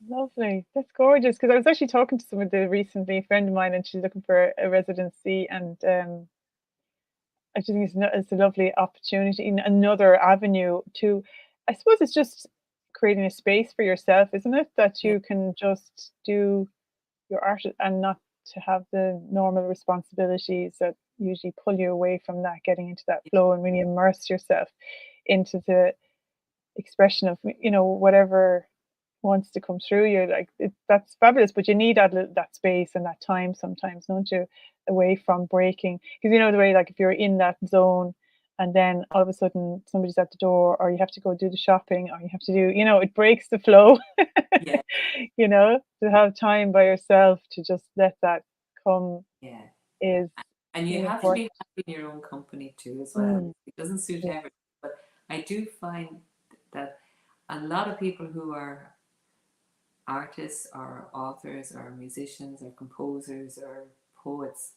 Lovely. That's gorgeous. Because I was actually talking to somebody recently, a friend of mine, and she's looking for a residency, and I just think it's a lovely opportunity, another avenue to, I suppose it's just creating a space for yourself, isn't it? That you can just do your art and not to have the normal responsibilities that usually pull you away from that, getting into that flow and really immerse yourself into the expression of, you know, whatever wants to come through you. Like that's fabulous, but you need that space and that time sometimes, don't you, away from breaking, because you know the way, like if you're in that zone and then all of a sudden somebody's at the door, or you have to go do the shopping, or you have to do, you know, it breaks the flow. You know, to have time by yourself to just let that come is, and you have to be happy in your own company too as well. It doesn't suit everyone, but I do find that a lot of people who are artists or authors or musicians or composers or poets,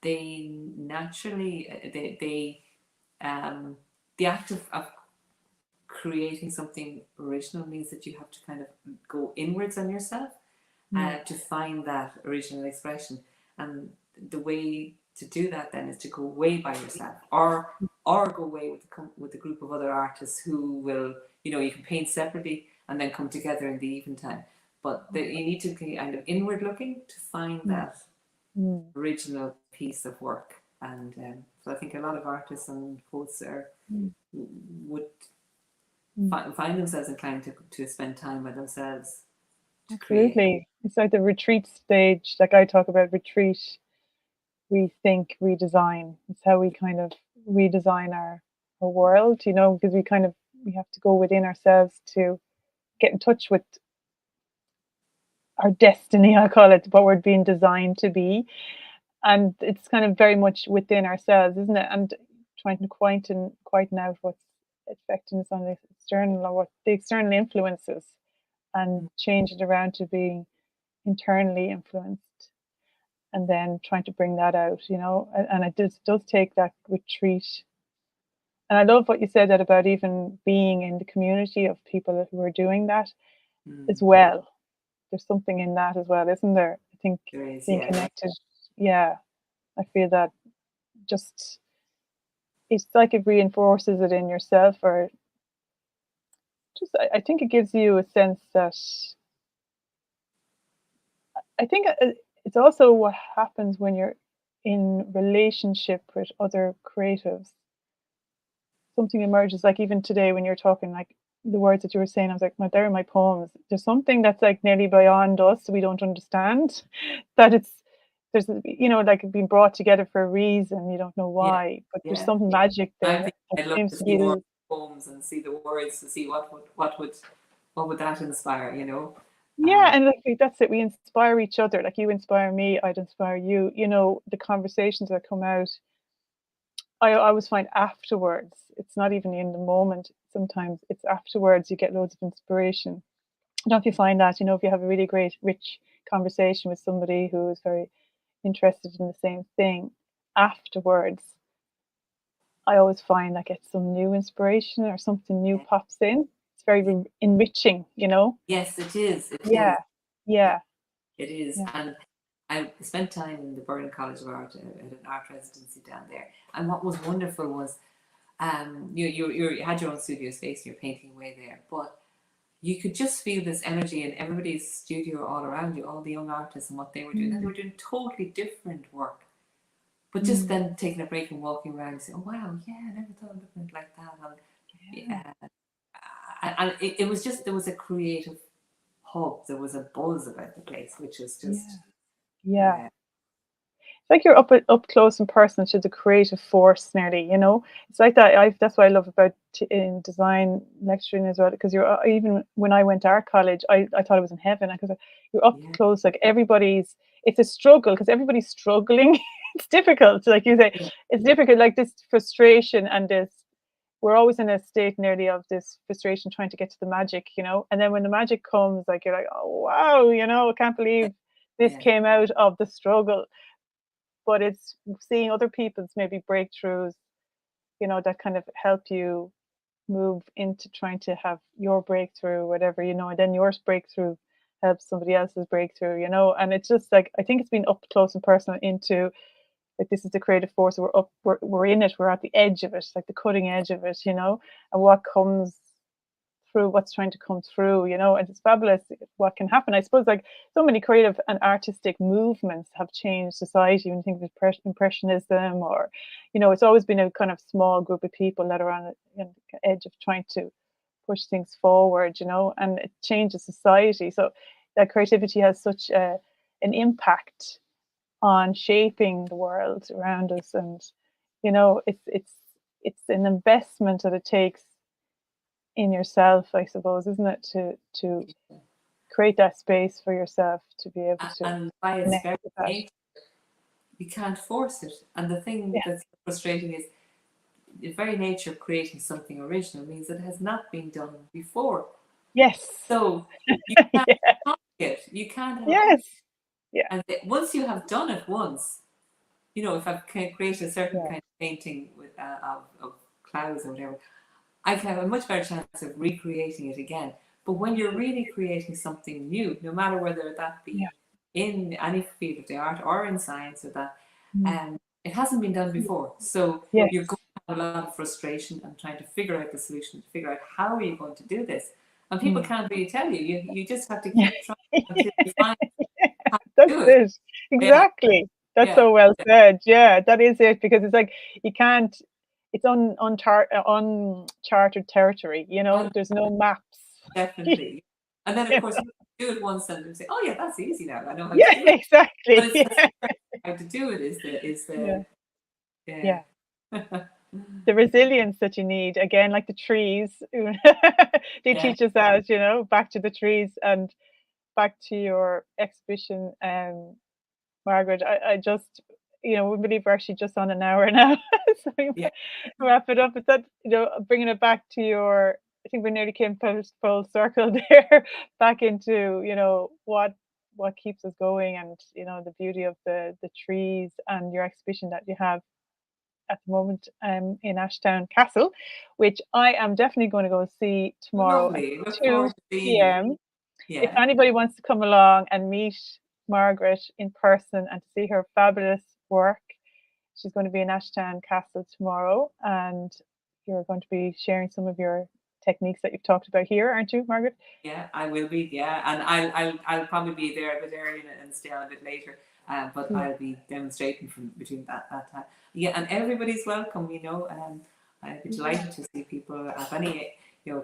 they naturally the act of creating something original means that you have to kind of go inwards on yourself to find that original expression, and the way to do that then is to go away by yourself, or go away with a group of other artists who will, you know, you can paint separately and then come together in the eventide. But you need to be kind of inward looking to find that original piece of work. And so I think a lot of artists and poets would find themselves inclined to spend time by themselves. Absolutely. It's like the retreat stage, like I talk about retreat, rethink, redesign. It's how we kind of redesign our world, you know, because we have to go within ourselves to get in touch with our destiny, I call it, what we're being designed to be. And it's kind of very much within ourselves, isn't it? And trying to quieten out what's affecting us on the external, or what the external influences, and change it around to being internally influenced, and then trying to bring that out, you know. And it does take that retreat. And I love what you said that about even being in the community of people who are doing that as well. There's something in that as well, isn't there? I think being connected. Yeah, I feel that just it's like it reinforces it in yourself, or just I think it gives you a sense that I think it's also what happens when you're in relationship with other creatives. Something emerges, like even today when you're talking, like the words that you were saying, I was like, my, they're my poems. There's something that's like nearly beyond us, we don't understand. That it's there's like being brought together for a reason. You don't know Yeah, why, but there's yeah. some magic I there think that I'd love seems to to see be more poems and see the words to see what would that inspire, you know? yeah, and like that's it. We inspire each other. Like you inspire me, I'd inspire you. The conversations that come out, I always find afterwards. It's not even in the moment. Sometimes it's afterwards you get loads of inspiration. Don't you find that? If you have a really great, rich conversation with somebody who is very interested in the same thing, afterwards, I always find I get some new inspiration or something new Yeah, pops in. It's very yeah. enriching. Yes, it is. It Yeah, is. Yeah, yeah, it is. yeah. And I spent time in the Berlin College of Art at an art residency down there. And what was wonderful was you had your own studio space, you're painting away there, but you could just feel this energy in everybody's studio all around you, all the young artists and what they were doing. And they Mm, were doing totally different work. But just mm, then taking a break and walking around and saying, oh, wow, yeah, I never thought of it like that. And, yeah, yeah, and it was just, there was a creative hub, there was a buzz about the place, which was yeah, just, yeah. uh, It's like you're up close and personal to the creative force nearly. It's like that. That's what I love about in design lecturing as well, because even when I went to art college, I thought I was in heaven because you're up yeah, close. Like it's a struggle because everybody's struggling. It's difficult, like you say, yeah, it's difficult. Like this frustration and this, we're always in a state nearly of this frustration trying to get to the magic. And then when the magic comes, like you're like, oh wow, I can't believe this yeah, came out of the struggle. But it's seeing other people's maybe breakthroughs, that kind of help you move into trying to have your breakthrough, whatever, and then yours breakthrough helps somebody else's breakthrough. And it's just like I think it's been up close and personal into like this is the creative force. We're in it. We're at the edge of it, like the cutting edge of it, and what comes through, what's trying to come through, and it's fabulous what can happen. I suppose like so many creative and artistic movements have changed society. When you think of impressionism, or it's always been a kind of small group of people that are on the edge of trying to push things forward, and it changes society. So that creativity has such an impact on shaping the world around us, and it's an investment that it takes in yourself, I suppose, isn't it, to yeah. create that space for yourself to be able to And by its connect very with that. nature, you can't force it. And the thing Yeah. that's frustrating is the very nature of creating something original means that it has not been done before. Yes. So you can't Yeah. copy it. You can't have a copy. Yes. Yeah. And once you have done it once, if I've created a certain Yeah. kind of painting of clouds or whatever, I can have a much better chance of recreating it again. But when you're really creating something new, no matter whether that Yeah. be in any field of the art or in science or that, Mm. it hasn't been done before. So Yes. you're going to have a lot of frustration and trying to figure out the solution, to figure out how are you going to do this. And people Mm. can't really tell you. You just have to Yeah. keep trying until you find how to That's do it. it. Yeah, Exactly. That's yeah, so well said. Yeah, that is it. Because it's like you can't. It's uncharted territory. yeah. There's no maps. Definitely. And then, of course, you do it once and you say, "Oh yeah, that's easy now. I know how to Yeah, do it." But exactly. it's the Yeah, figuring out how to do it is yeah, the yeah. yeah. The resilience that you need again, like the trees. They Yeah, teach us that, back to the trees and back to your exhibition, Margaret. I just, we believe we're actually just on an hour now, so we yeah, might wrap it up. But that, bringing it back to your, I think we nearly came full circle there, back into, what keeps us going, and the beauty of the trees and your exhibition that you have at the moment in Ashtown Castle, which I am definitely going to go see tomorrow at lovely. Look forward to 2 seeing you. p.m. If Yeah, anybody wants to come along and meet Margaret in person and to see her fabulous work, she's going to be in Ashtown Castle tomorrow, and you're going to be sharing some of your techniques that you've talked about here, aren't you, Margaret? Yeah, I will be. Yeah, and I'll probably be there a bit early and stay on a bit later. But I'll be demonstrating from between that time. Yeah, and everybody's welcome. I'd be delighted to see people. Have any,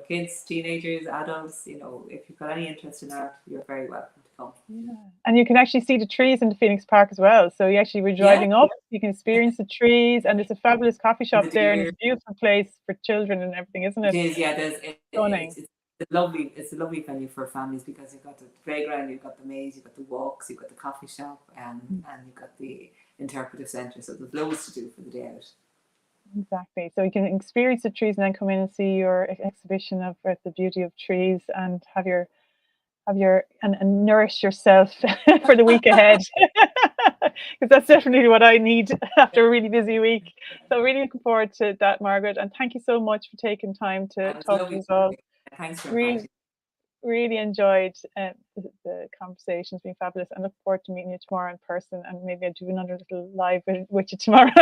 kids, teenagers, adults. If you've got any interest in art, you're very welcome to come. Yeah. And you can actually see the trees in the Phoenix Park as well. So you actually were driving up, you can experience the trees, and there's a fabulous coffee shop there, and it's a beautiful place for children and everything, isn't it? It is, yeah. Stunning. It's a lovely venue for families because you've got the playground, you've got the maze, you've got the walks, you've got the coffee shop, and you've got the interpretive centre. So there's loads to do for the day out. Exactly. So you can experience the trees and then come in and see your exhibition of the beauty of trees, and and nourish yourself for the week ahead, because that's definitely what I need after a really busy week. So really looking forward to that, Margaret, and thank you so much for taking time to talk to us all. Thanks for inviting. Really enjoyed the conversations, been fabulous, and look forward to meeting you tomorrow in person, and maybe I'll do another little live with you tomorrow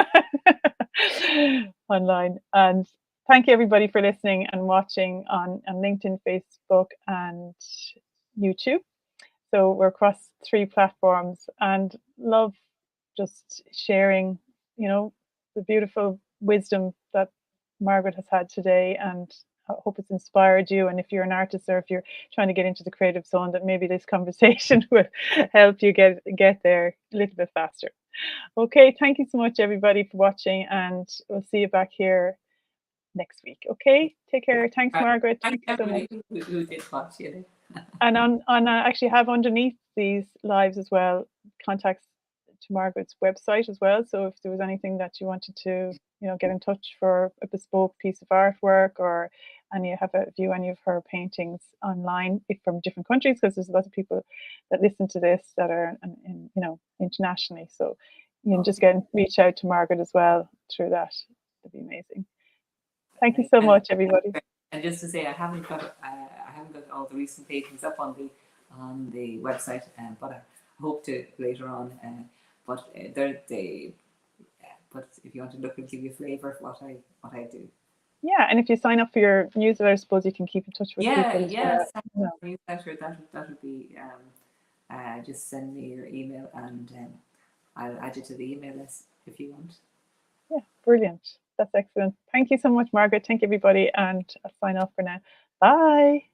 online. And thank you everybody for listening and watching on LinkedIn, Facebook and YouTube. So we're across 3 platforms, and love just sharing, the beautiful wisdom that Margaret has had today, and I hope it's inspired you. And if you're an artist, or if you're trying to get into the creative zone, that maybe this conversation will help you get there a little bit faster. Okay, thank you so much everybody for watching, and we'll see you back here next week. Okay, take care. Thanks, Margaret. Thank you so much. Who did watch you. And I actually have underneath these lives as well contacts to Margaret's website as well. So if there was anything that you wanted to, get in touch for a bespoke piece of artwork, or and you have a view any of her paintings online from different countries, because there's a lot of people that listen to this that are internationally. So you can just reach out to Margaret as well through that. That'd be amazing. Thank you so much, everybody. And just to say, I haven't got all the recent paintings up on the website, but I hope to later on. But if you want to look and give you a flavour of what I do. Yeah, and if you sign up for your newsletter, I suppose you can keep in touch with people. Newsletter, that would be just send me your email, and I'll add you to the email list if you want. Yeah, brilliant. That's excellent. Thank you so much, Margaret. Thank you, everybody, and I'll sign off for now. Bye.